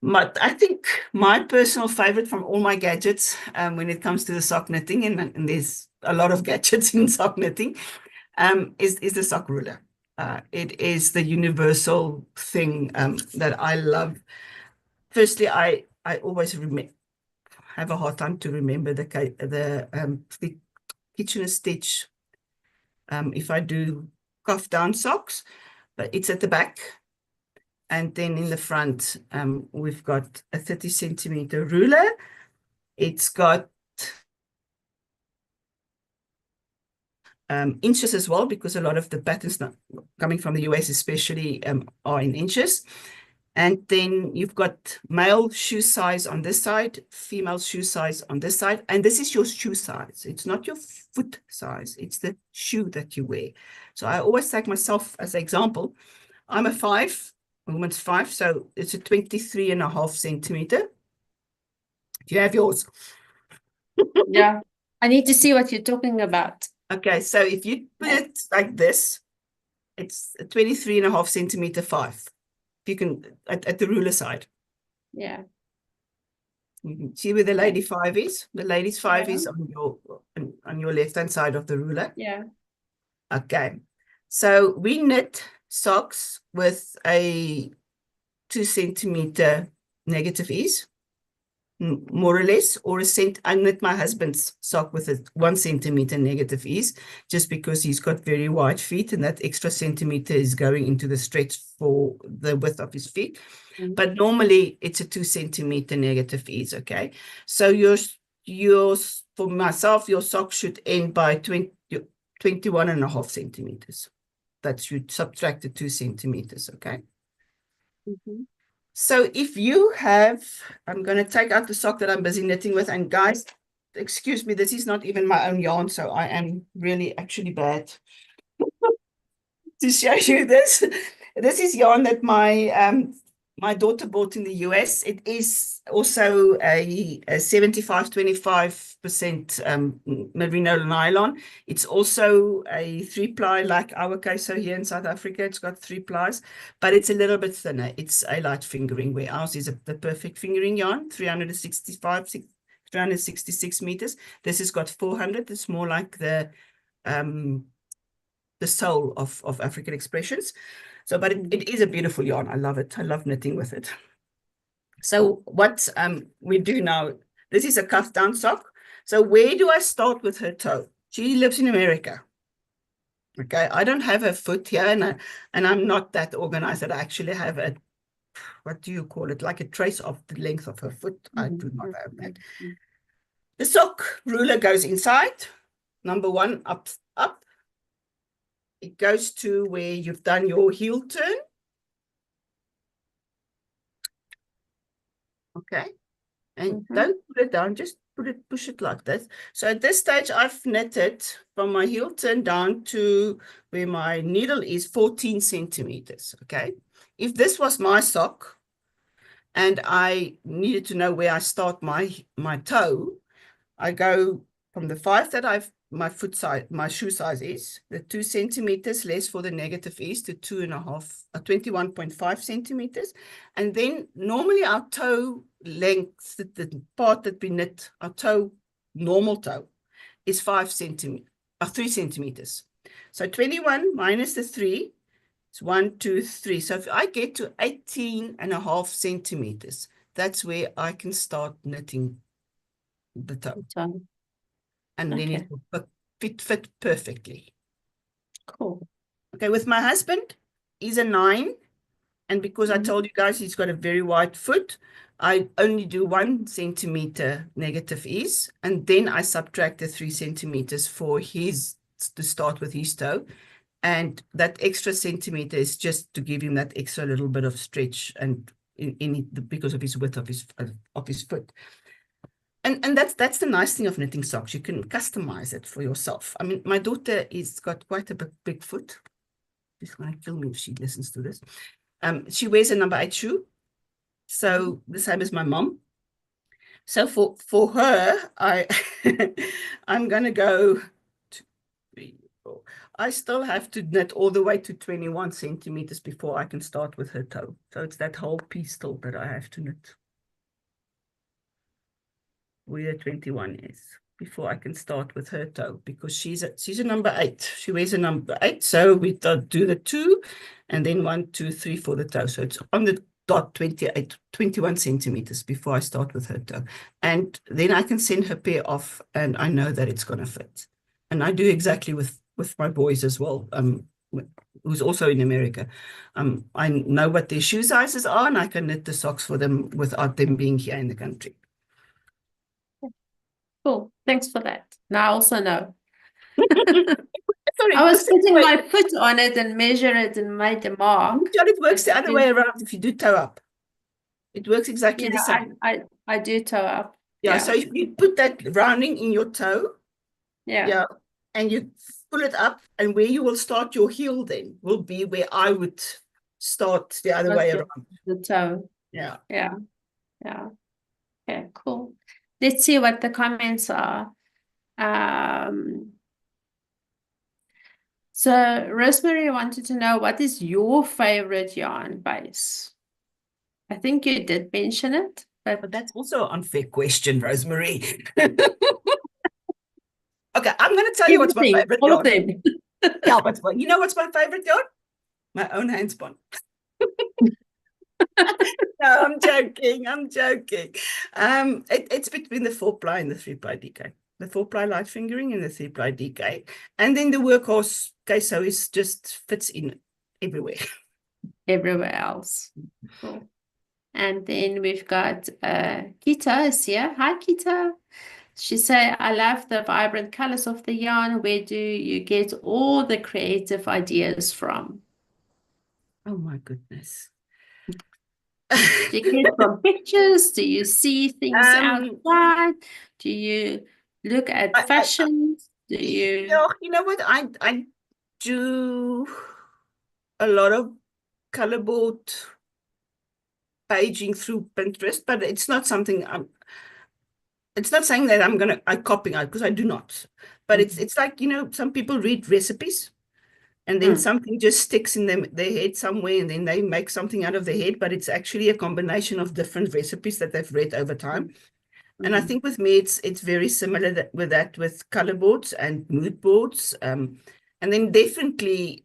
But I think my personal favorite from all my gadgets, when it comes to the sock knitting, and there's a lot of gadgets in sock knitting, is the sock ruler. It is the universal thing that I love. Firstly, I always have a hard time to remember the Kitchener stitch if I do cuff down socks, but it's at the back. And then in the front, we've got a 30 centimeter ruler. It's got inches as well, because a lot of the patterns coming from the US especially are in inches. And then you've got male shoe size on this side, female shoe size on this side. And this is your shoe size. It's not your foot size. It's the shoe that you wear. So I always take myself as an example. I'm a 5, a woman's 5. So it's a 23.5 centimeter. Do you have yours? Yeah, I need to see what you're talking about. Okay, so if you put it like this, it's a 23.5 centimeter 5. You can at the ruler side. Yeah. You can see where the lady 5 is. The lady's 5 is on your left hand side of the ruler. Yeah. Okay. So we knit socks with a 2 centimeter negative ease. more or less, or a cent. I knit my husband's sock with a 1 centimeter negative ease, just because he's got very wide feet, and that extra centimeter is going into the stretch for the width of his feet. But normally it's a 2 centimeter negative ease. Okay, so yours for myself, your sock should end by 21.5 centimeters. That you subtract the 2 centimeters. Okay. So if you have, I'm going to take out the sock that I'm busy knitting with. And guys, excuse me, this is not even my own yarn, so I am really actually bad to show you this. This is yarn that my daughter bought in the US. It is also a 75-25% merino nylon. It's also a 3-ply like our Queso here in South Africa. It's got 3 plies, but it's a little bit thinner. It's a light fingering, where ours is the perfect fingering yarn, 366 meters. This has got 400. It's more like the soul of African expressions. So, but it is a beautiful yarn. I love it. I love knitting with it. So what we do now, this is a cuff down sock. So where do I start with her toe? She lives in America. Okay, I don't have her foot here, and I'm not that organized that I actually have a, what do you call it, like a trace of the length of her foot. I do not have that. The sock ruler goes inside. Number 1, up. It goes to where you've done your heel turn. Okay. And don't put it down, just push it like this. So at this stage, I've knitted from my heel turn down to where my needle is 14 centimeters. Okay. If this was my sock and I needed to know where I start my toe, I go from the 5 that my foot size, my shoe size is, the 2 centimeters less for the negative ease to 21.5 centimeters. And then normally our toe length, the part that we knit, our toe, normal toe, is 3 centimeters. So 21 minus the 3 is 1, 2, 3. So if I get to 18.5 centimeters, that's where I can start knitting the toe. And then it will fit perfectly. Cool. Okay, with my husband, he's a 9. And because I told you guys he's got a very wide foot, I only do 1 centimeter negative ease. And then I subtract the 3 centimeters for to start with his toe. And that extra centimeter is just to give him that extra little bit of stretch, and because of his width of his foot. And that's the nice thing of knitting socks. You can customize it for yourself. I mean, my daughter is got quite a big foot. She's going to kill me if she listens to this. She wears a number 8 shoe. So the same as my mom. So for her, I'm going to go 2, 3, 4. I still have to knit all the way to 21 centimeters before I can start with her toe. So it's that whole piece still that I have to knit. Where 21 is before I can start with her toe, because she's a number 8. She wears a number 8. So we do the 2 and then 1, 2, 3 for the toe. So it's on the dot 21 centimeters before I start with her toe. And then I can send her pair off and I know that it's going to fit. And I do exactly with my boys as well, who's also in America. I know what their shoe sizes are, and I can knit the socks for them without them being here in the country. Cool. Thanks for that. Now I also know. Sorry, I was putting my foot on it and measure it and made a mark. It works the other way around if you do toe up. It works exactly the same. I do toe up. Yeah, so if you put that rounding in your toe, and you pull it up, and where you will start your heel then will be where I would start the other way around. The toe. Yeah. Okay, cool. Let's see what the comments are. So Rosemary wanted to know, what is your favorite yarn base? I think you did mention it, but that's also an unfair question, Rosemary. Okay, I'm going to tell you what's my favorite all yarn. Of them. Yeah, but you know what's my favorite yarn? My own handspun. No, I'm joking. I'm joking. It's between the 4-ply and the 3-ply DK. The 4-ply light fingering and the 3-ply DK. And then the workhorse queso is just fits in everywhere. Everywhere else. Cool. And then we've got Kita is here. Hi, Kita. She said, I love the vibrant colors of the yarn. Where do you get all the creative ideas from? Oh my goodness. Do you get from pictures? Do you see things Um, outside? Do you look at fashions? Do you? you know what? I do a lot of colorboard paging through Pinterest, but it's not something it's not saying that I'm copying out, because I do not. But it's like, some people read recipes and then something just sticks in their head somewhere, and then they make something out of their head, but it's actually a combination of different recipes that they've read over time. And I think with me, it's very similar with color boards and mood boards. And then definitely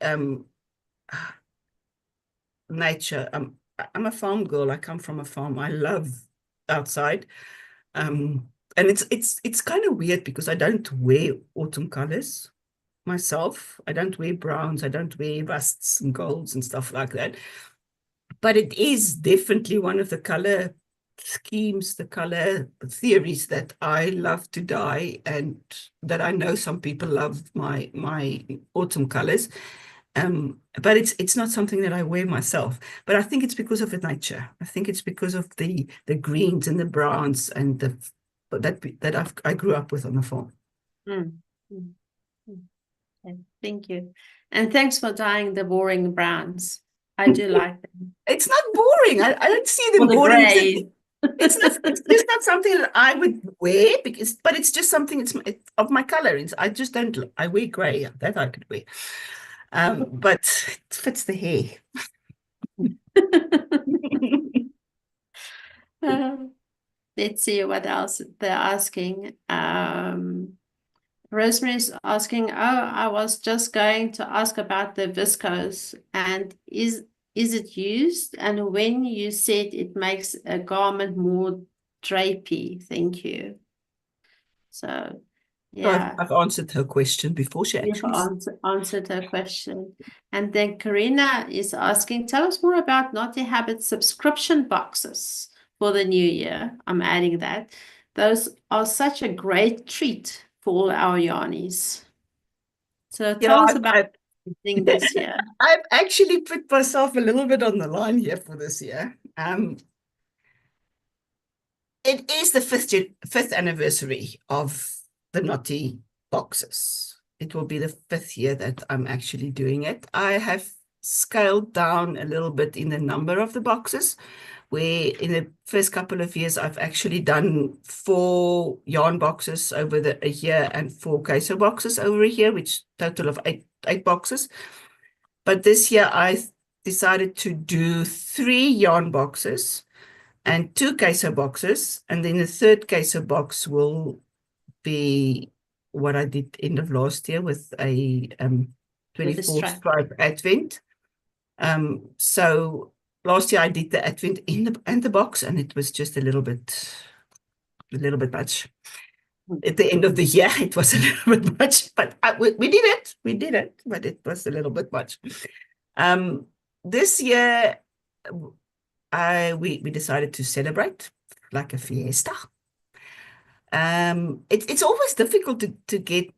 nature. I'm a farm girl. I come from a farm. I love outside. And it's kind of weird because I don't wear autumn colors myself. I don't wear browns. I don't wear rusts and golds and stuff like that. But it is definitely one of the color schemes, the color theories that I love to dye, and that I know some people love my autumn colors. But it's not something that I wear myself. But I think it's because of the nature. I think it's because of the greens and the browns and I grew up with on the farm. Okay, thank you. And thanks for dyeing the boring browns. I do like them. It's not boring. I don't see them boring. It's just not something that I would wear, but it's just something it's of my color. I just don't. I wear gray. That I could wear. But it fits the hair. Let's see what else they're asking. Rosemary's asking, I was just going to ask about the viscose, and is it used? And when you said it makes a garment more drapey, thank you. So, yeah. I've answered her question before. She actually answered her question. And then Karina is asking, tell us more about Knotty Habit subscription boxes for the new year. I'm adding that. Those are such a great treat for all our yarnies. So tell us about thing this year. I've actually put myself a little bit on the line here for this year. It is the fifth anniversary of the Knotty boxes. It will be the 5th year that I'm actually doing it. I have scaled down a little bit in the number of the boxes, where in the first couple of years, I've actually done 4 yarn boxes over a year and 4 queso boxes over a year, which total of 8 boxes. But this year, I decided to do 3 yarn boxes and 2 queso boxes. And then the 3rd queso box will be what I did end of last year with a 24 stripe advent. So last year I did the advent in the box, and it was just a little bit much. At the end of the year, it was a little bit much, but we did it, but it was a little bit much. This year, we decided to celebrate like a fiesta. It's always difficult to get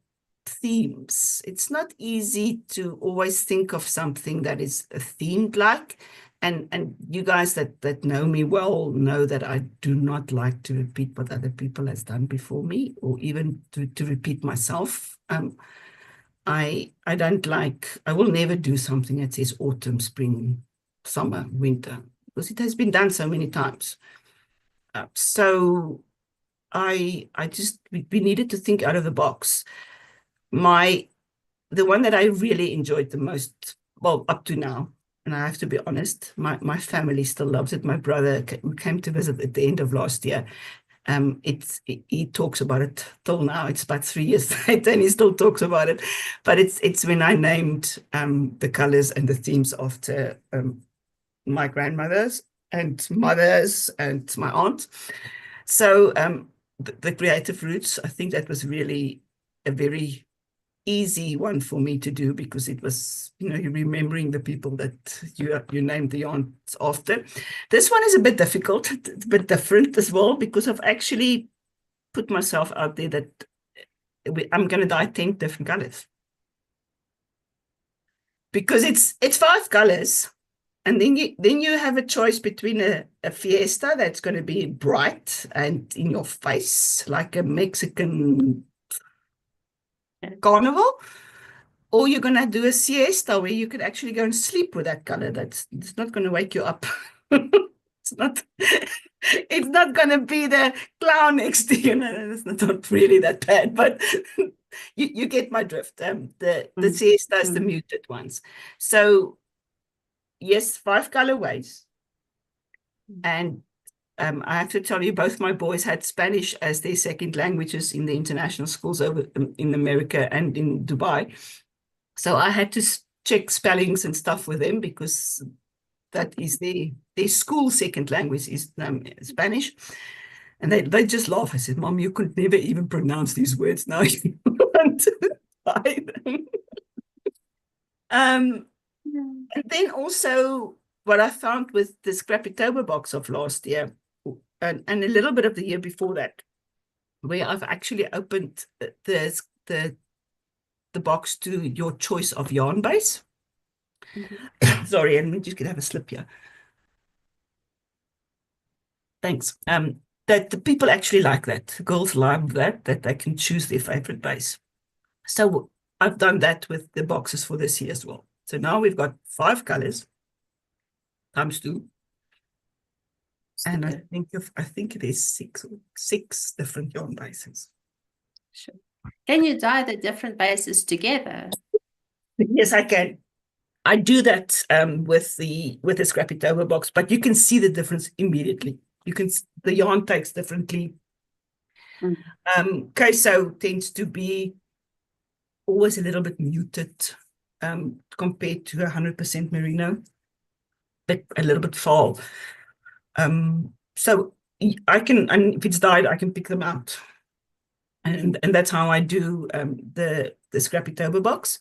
themes. It's not easy to always think of something that is themed like. And you guys that know me well know that I do not like to repeat what other people has done before me, or even to repeat myself. I don't like. I will never do something that says autumn, spring, summer, winter, because it has been done so many times. So we needed to think out of the box. The one that I really enjoyed the most, well, up to now, and I have to be honest, my family still loves it. My brother came to visit at the end of last year. He talks about it till now. It's about 3 years later, and he still talks about it. But it's when I named the colors and the themes after my grandmothers and mothers and my aunt. So the creative roots, I think that was really a very easy one for me to do, because it was, you're remembering the people that you named the yarns after. This one is a bit difficult, it's a bit different as well, because I've actually put myself out there that I'm going to dye 10 different colors, because it's 5 colors. And then you have a choice between a fiesta that's going to be bright and in your face, like a Mexican carnival, or you're going to do a siesta where you could actually go and sleep with that color. It's not going to wake you up. It's not it's not going to be the clown next to you. No, it's not really that bad, but you get my drift. The siesta is the muted ones. So yes, 5 colorways. And I have to tell you, both my boys had Spanish as their second languages in the international schools over in America and in Dubai. So I had to check spellings and stuff with them, because that is their school second language is Spanish. And they just laugh. I said, Mom, you could never even pronounce these words now. You want to buy them. And then also what I found with the Scrappy-tober box of last year, and a little bit of the year before that, where I've actually opened the box to your choice of yarn base. Sorry, and we just could have a slip here. Thanks. That the people actually like that. Girls love that they can choose their favorite base. So I've done that with the boxes for this year as well. So now we've got 5 colors times 2. And I think it is 6 different yarn bases. Sure. Can you dye the different bases together? Yes, I can. I do that with the Scrappy-tober box, but you can see the difference immediately. The yarn takes differently. Queso tends to be always a little bit muted compared to 100% merino, but a little bit fall. So I can, and if it's dyed, I can pick them out. And that's how I do the Scrappy-tober box.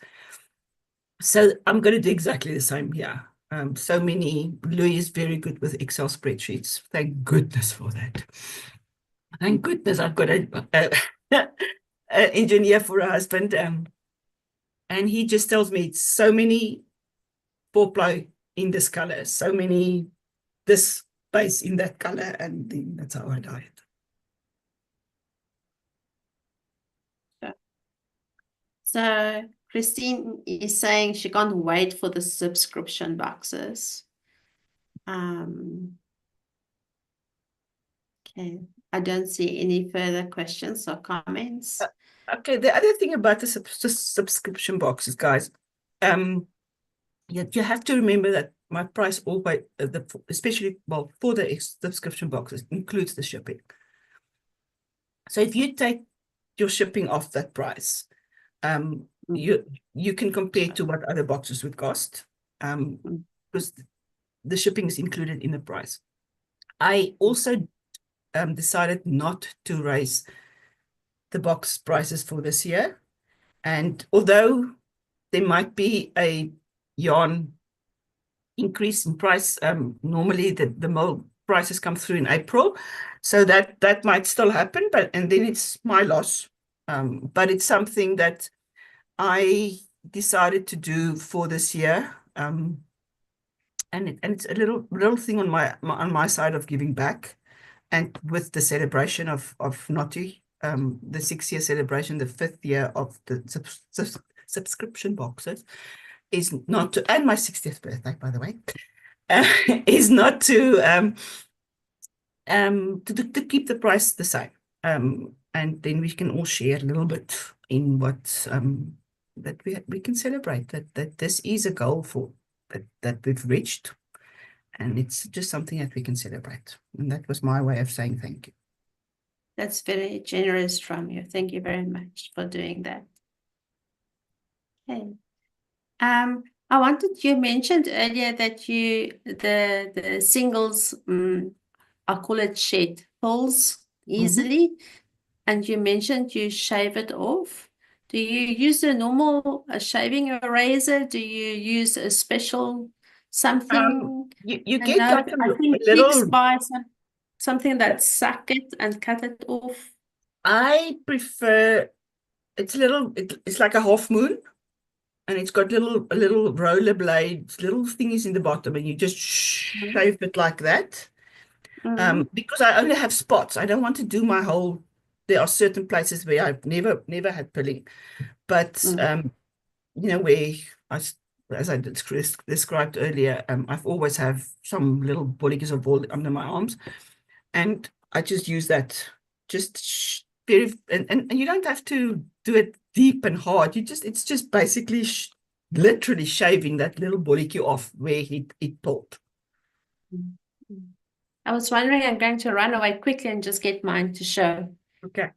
So I'm going to do exactly the same here. Louis is very good with Excel spreadsheets. Thank goodness for that. Thank goodness I've got an engineer for a husband. And he just tells me it's so many 4-ply in this color, so many this base in that color, and then that's how I dye it. So Christine is saying she can't wait for the subscription boxes. Okay, I don't see any further questions or comments. Okay, the other thing about the subscription boxes, guys, you have to remember that my price always, especially for the subscription boxes, includes the shipping. So if you take your shipping off that price, you can compare to what other boxes would cost, because the shipping is included in the price. I also decided not to raise the box prices for this year, and although there might be a yarn increase in price, normally the mold prices come through in April, so that might still happen, and then it's my loss. But it's something that I decided to do for this year, and it's a little thing on my side of giving back, and with the celebration of Knotty, the 6-year celebration, the 5th year of the subscription boxes, is not to, and my 60th birthday, by the way, is not to keep the price the same, and then we can all share a little bit in what that we can celebrate that this is a goal for that we've reached, and it's just something that we can celebrate. And that was my way of saying thank you. That's very generous from you. Thank you very much for doing that. Okay. You mentioned earlier that the singles, I'll call it shed, pulls easily, and you mentioned you shave it off. Do you use a normal shaving razor? Do you use a special something? You I get know, like I a think pigs little. buy something that suck it and cut it off. I prefer. It's little. It's like a half moon, and it's got little roller blades, little thingies in the bottom, and you just shave it like that. Mm, Because I only have spots. I don't want to do my whole. There are certain places where I've never had pulling, but mm, where I, as I described earlier, I've always have some little bollicas of wool under my arms, and I just use that, just very, and you don't have to do it deep and hard. It's just basically literally shaving that little bollicky off where it pulled. mm, mm. I was wondering, I'm going to run away quickly and just get mine to show. Okay.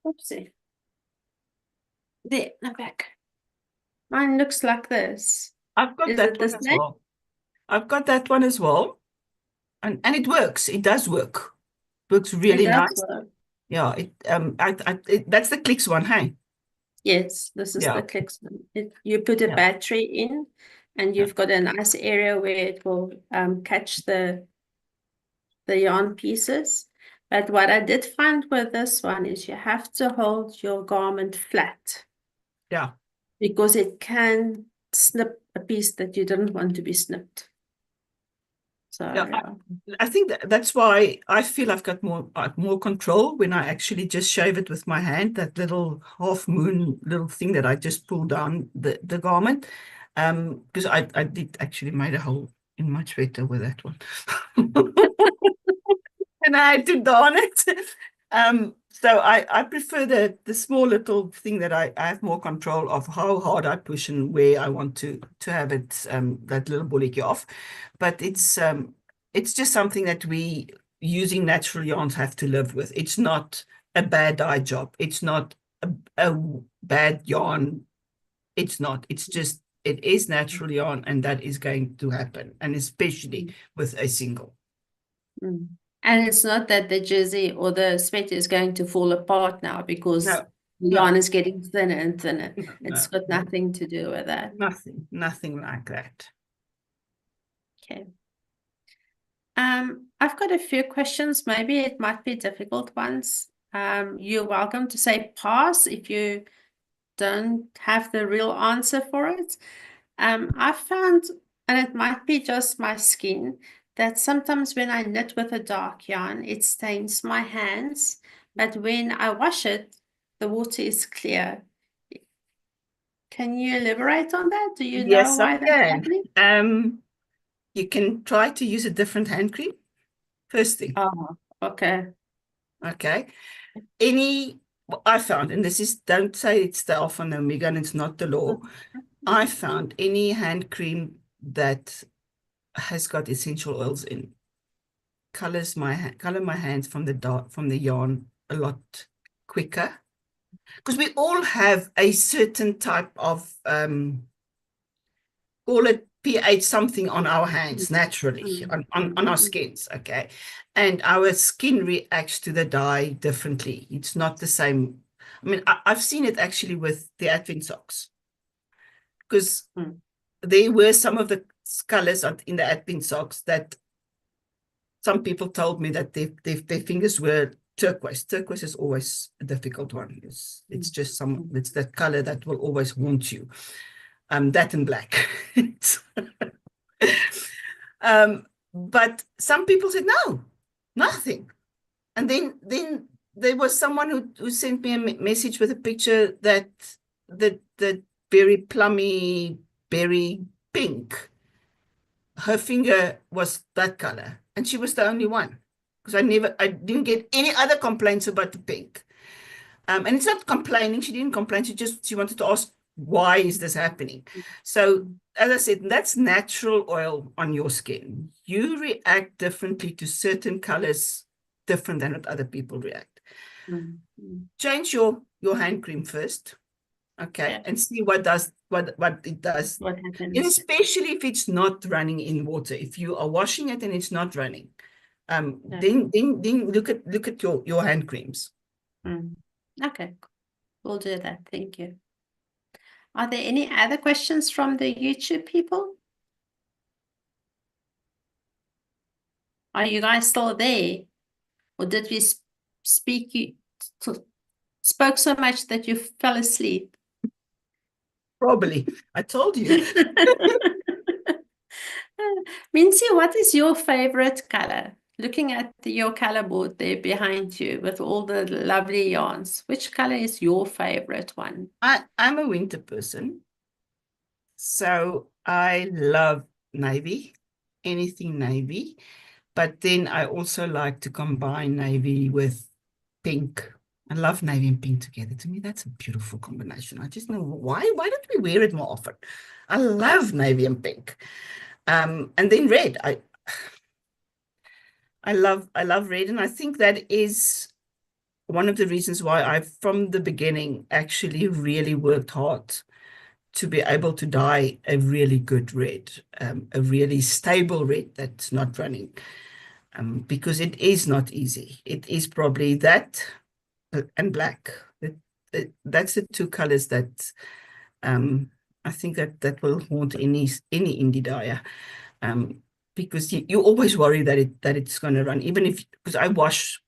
Oopsie. There, I'm back. Mine looks like this. I've got Is that it the one as same? well. I've got that one as well. And it works. It does work. Works It really does nice. work. Yeah, that's the clicks one, hey? Yes, this is Yeah, the clicks. You put a yeah, battery in, and yeah, you've got a nice area where it will catch the yarn pieces. But what I did find with this one is you have to hold your garment flat yeah. because it can snip a piece that you didn't want to be snipped. So Yeah, yeah. I think that's why I feel I've got more control when I actually just shave it with my hand, that little half moon little thing that I just pull down the garment. Because I did actually made a hole in my sweater with that one. And I had to darn it. So I prefer the small little thing that I have more control of how hard I push and where I want to have it, that little bullocky off. But it's just something that we using natural yarns have to live with. It's not a bad dye job. It's not a bad yarn. It's not. It's just it is natural yarn, and that is going to happen, and especially with a single. Mm. And it's not that the jersey or the sweater is going to fall apart now because No, the no, yarn is getting thinner and thinner. no, It's no, got no. nothing to do with that. Nothing like that. Okay. I've got a few questions. Maybe it might be difficult ones. You're welcome to say pass if you don't have the real answer for it. I found, and it might be just my skin, that sometimes when I knit with a dark yarn, it stains my hands, but when I wash it, the water is clear. Can you elaborate on that? Do you know Yes, I why that's can. happening? You can try to use a different hand cream first thing. Oh, okay. Okay. What I found, and this is, don't say it's the alpha and omega, and it's not the law. I found any hand cream that has got essential oils in color my hands from the yarn a lot quicker, because we all have a certain type of call it pH something on our hands naturally, on our skins, okay? And our skin reacts to the dye differently. It's not the same. I mean, I've seen it actually with the Advent socks, because Mm. there were some of the colors in the Advent socks that some people told me that their fingers were turquoise. Turquoise is always a difficult one. It's just it's that color that will always haunt you. That and black. But some people said no, nothing. And then there was someone who sent me a message with a picture that the very plummy berry pink, her finger was that color, and she was the only one, because I didn't get any other complaints about the pink. And it's not complaining. She didn't complain. She wanted to ask why is this happening? So as I said, that's natural oil on your skin. You react differently to certain colors, different than what other people react. Change your hand cream first, okay, Yeah. and see what it does. What And happens? especially if it's not running in water. If you are washing it and it's not running, Yeah. then look at your hand creams. Okay, we'll do that. Thank you. Are there any other questions from the YouTube people? Are you guys still there? Or did we spoke so much that you fell asleep? Probably. I told you. Mincy, what is your favorite color? Looking at your color board there behind you with all the lovely yarns, which color is your favorite one? I'm a winter person, so I love navy, anything navy. But then I also like to combine navy with pink. I love navy and pink together. To me, that's a beautiful combination. I just know why don't we wear it more often? I love navy and pink. And then red. I love red, and I think that is one of the reasons why I, from the beginning, actually really worked hard to be able to dye a really good red, a really stable red that's not running, because it is not easy. It is probably that and black. That's the two colors that I think that will haunt any indie dyer, because you always worry that it's going to run, even if, because I wash.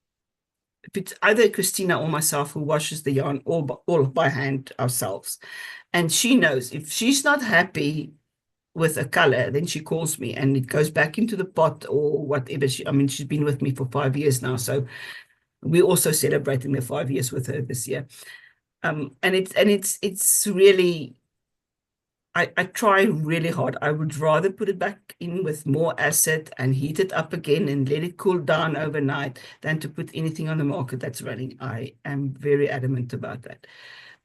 If it's either Christina or myself who washes the yarn all by hand ourselves. And she knows if she's not happy with a color, then she calls me and it goes back into the pot or whatever. I mean, she's been with me for 5 years now. So we're also celebrating the 5 years with her this year. And it's really, I try really hard. I would rather put it back in with more acid and heat it up again and let it cool down overnight than to put anything on the market that's running. I am very adamant about that.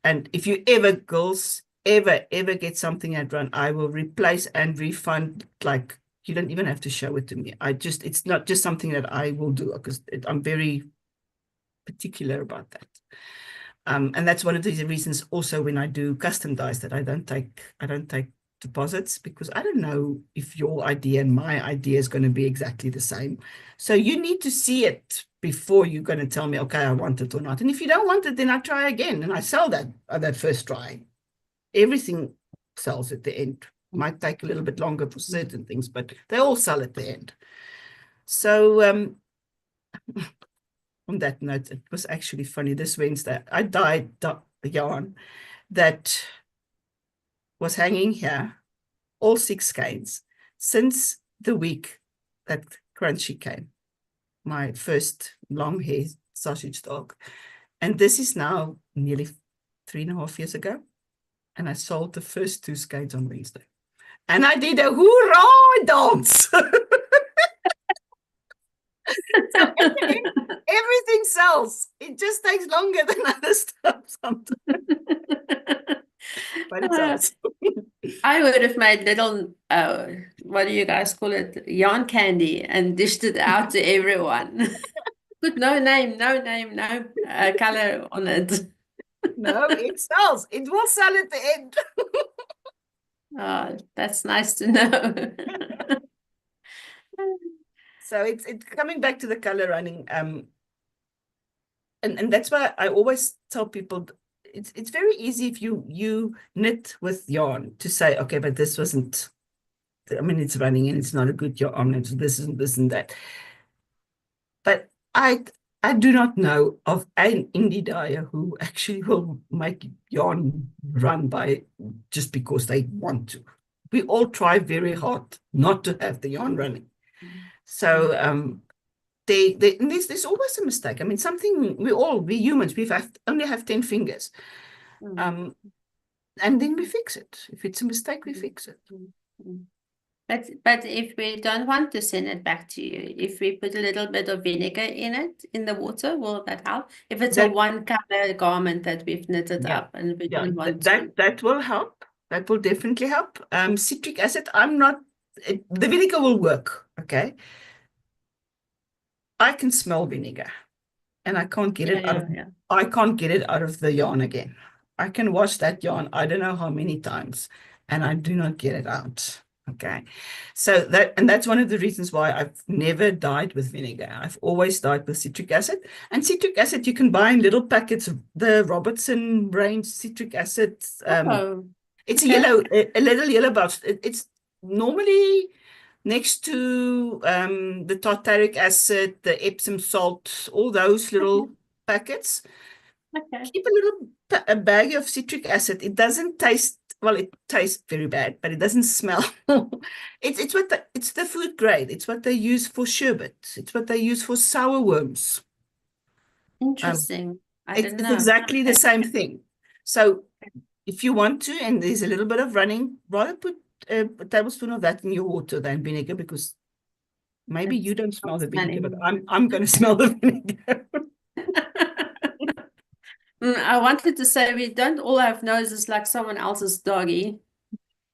And if you ever, girls, ever get something at run, I will replace and refund. Like, you don't even have to show it to me. It's not just something that I will do because I'm very particular about that. And that's one of the reasons also when I do custom dyes that I don't take deposits, because I don't know if your idea and my idea is going to be exactly the same. So you need to see it before you're going to tell me, okay, I want it or not. And if you don't want it, then I try again and I sell that first try. Everything sells at the end. Might take a little bit longer for certain things, but they all sell at the end. So on that note, it was actually funny. This Wednesday, I dyed the yarn that was hanging here, all 6 skeins, since the week that Crunchy came, my first long hair sausage dog. And this is now nearly 3.5 years ago. And I sold the first 2 skeins on Wednesday. And I did a hoorah dance. So everything sells. It just takes longer than other stuff sometimes. But it sells. I would have made little, what do you guys call it? Yarn candy and dished it out to everyone. Put no name, no color on it. No, it sells. It will sell at the end. Oh, that's nice to know. So it's coming back to the color running. And that's why I always tell people it's very easy if you knit with yarn to say, okay, but this wasn't, I mean, it's running and it's not a good yarn, it's this and this and that. But I do not know of an indie dyer who actually will make yarn run by just because they want to. We all try very hard not to have the yarn running. So there's always a mistake. I mean, something we humans, only have 10 fingers. And then we fix it. If it's a mistake, we fix it. But if we don't want to send it back to you, if we put a little bit of vinegar in it, in the water, will that help? If it's a That, one color garment that we've knitted yeah, up and we yeah, don't want to. that will help. That will definitely help. Citric acid, the vinegar will work, okay? I can smell vinegar and I can't get it out of, Yeah. I can't get it out of the yarn again. I can wash that yarn, I don't know how many times, and I do not get it out. Okay. So that's one of the reasons why I've never dyed with vinegar. I've always dyed with citric acid. And citric acid you can buy in little packets of the Robertson range citric acid. Oh, It's okay. a little yellow box. It's normally next to the tartaric acid, the Epsom salt, all those little packets. Okay. Keep a little a bag of citric acid. It doesn't taste, well, it tastes very bad, but it doesn't smell. It's the food grade. It's what they use for sherbet. It's what they use for sour worms. Interesting. I It's, didn't it's know. exactly the same thing. So if you want to, and there's a little bit of running, rather put a tablespoon of that in your water than vinegar, because maybe you It's don't not smell the vinegar, but smelling. I'm going to smell the vinegar. I wanted to say we don't all have noses like someone else's doggy.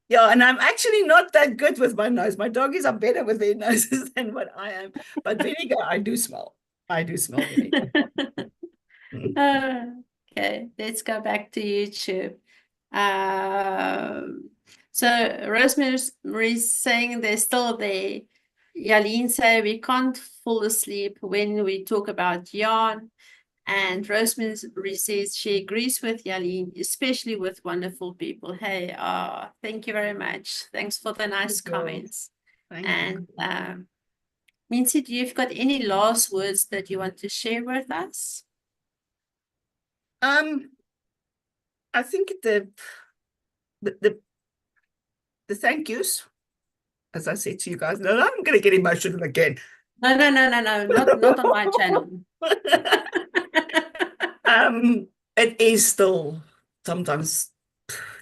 Yeah, and I'm actually not that good with my nose. My doggies are better with their noses than what I am. But vinegar, I do smell. I do smell vinegar. Mm. Okay, let's go back to YouTube. Um, so Rosemary's saying they're still there. Yaline say we can't fall asleep when we talk about yarn. And Rosemary says she agrees with Yaline, especially with wonderful people. Hey, thank you very much. Thanks for the nice Good girl. comments. Thank you. And Mincy, do you've got any last words that you want to share with us? Um, I think the the, the thank yous, as I said to you guys, no, I'm going to get emotional again. No, not on my channel. It is still sometimes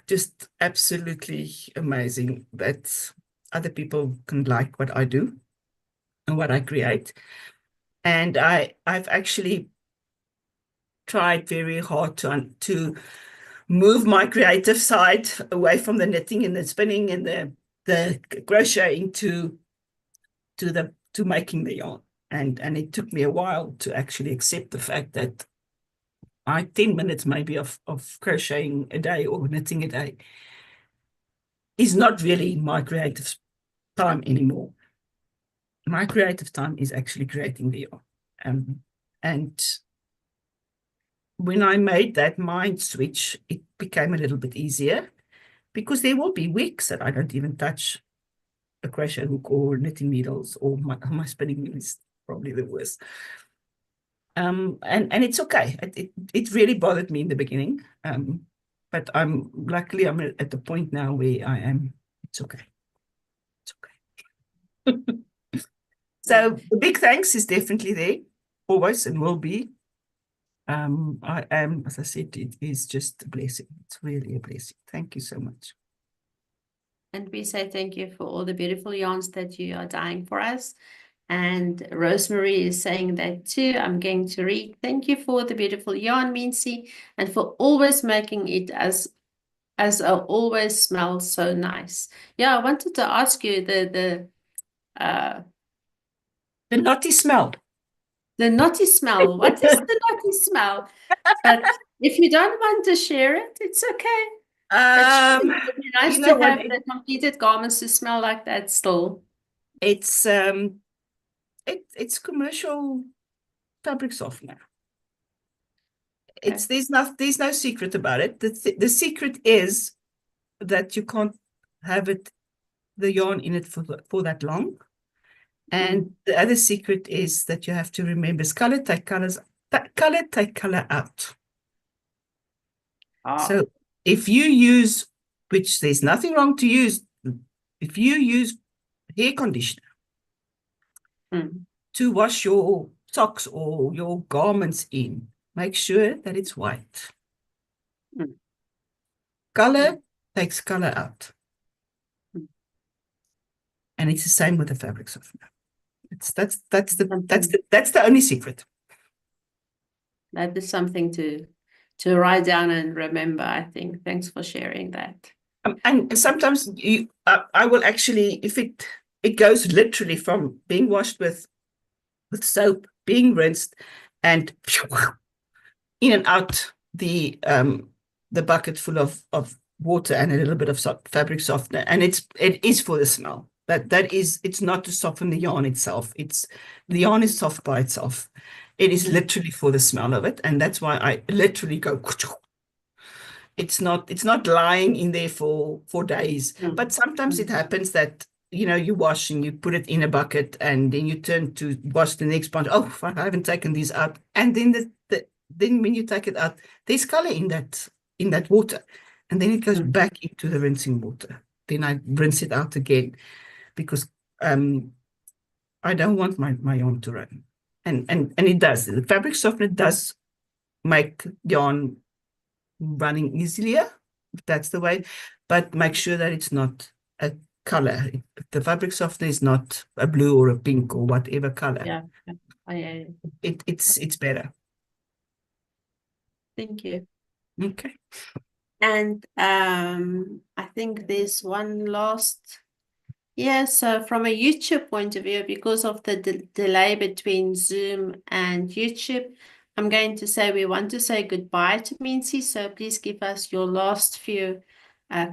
just absolutely amazing that other people can like what I do and what I create. And I've actually tried very hard to move my creative side away from the knitting and the spinning and the crocheting to making the yarn. And it took me a while to actually accept the fact that 10 minutes maybe of crocheting a day or knitting a day is not really my creative time anymore. My creative time is actually creating the yarn. And when I made that mind switch, it became a little bit easier, because there will be weeks that I don't even touch a crochet hook or knitting needles, or my spinning wheel is probably the worst. And it's okay. It really bothered me in the beginning. But luckily I'm at the point now where I am, it's okay. It's okay. So the big thanks is definitely there, always, and will be. I am, as I said, it is just a blessing. It's really a blessing. Thank you so much. And we say thank you for all the beautiful yarns that you are dyeing for us. And Rosemary is saying that too. I'm going to read. Thank you for the beautiful yarn, Mincy, and for always making it as always smells so nice. Yeah, I wanted to ask you The knotty smell. the knotty smell. What is the knotty smell? But if you don't want to share it, it's okay. But it would be nice You know to what? have the completed garments to smell like that still. It's commercial fabric softener. Okay. There's no secret about it. The secret is that you can't have the yarn in it for that long. And the other secret is that you have to remember color take color out. So if you use, which there's nothing wrong to use, if you use hair conditioner to wash your socks or your garments in, make sure that it's white. Color takes color out. And it's the same with the fabric softener. That's the only secret. That is something to write down and remember, I think. Thanks for sharing that. And sometimes I will actually, if it goes literally from being washed with soap, being rinsed, and in and out the bucket full of water and a little bit of fabric softener, and it is for the smell. It's not to soften the yarn itself. The yarn is soft by itself. It is literally for the smell of it, and that's why I literally go. It's not lying in there for days. But sometimes it happens that you wash and you put it in a bucket, and then you turn to wash the next bunch. Oh, fuck, I haven't taken these out. And then then when you take it out, there's color in that water, and then it goes back into the rinsing water. Then I rinse it out again because I don't want my yarn to run. And it does. The fabric softener does make yarn running easier, if that's the way, but make sure that it's not a color. If the fabric softener is not a blue or a pink or whatever color, yeah. It's better. Thank you. Okay. And I think there's one last. Yeah, so from a YouTube point of view, because of the delay between Zoom and YouTube, I'm going to say we want to say goodbye to Mincy. So please give us your last few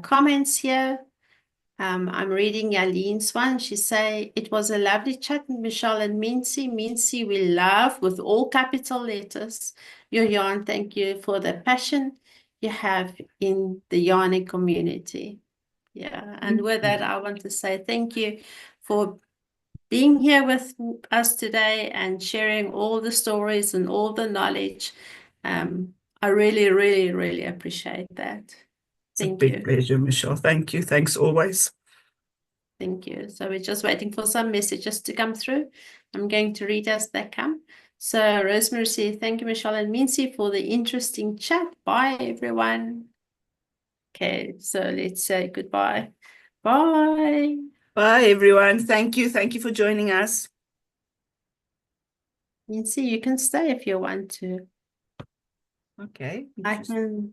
comments here. I'm reading Yalene's one. She say, it was a lovely chat, Michelle and Mincy. Mincy, we love with all capital letters your yarn. Thank you for the passion you have in the yarning community. Yeah, and with that, I want to say thank you for being here with us today and sharing all the stories and all the knowledge. I really, really, really appreciate that. It's a big pleasure, Michelle. Thank you. Thanks always. Thank you. So we're just waiting for some messages to come through. I'm going to read as they come. So Rosemary says, thank you, Michelle and Mincy, for the interesting chat. Bye, everyone. Okay, so let's say goodbye. Bye. Bye, everyone. Thank you. Thank you for joining us. Mincy, you can stay if you want to. Okay. I can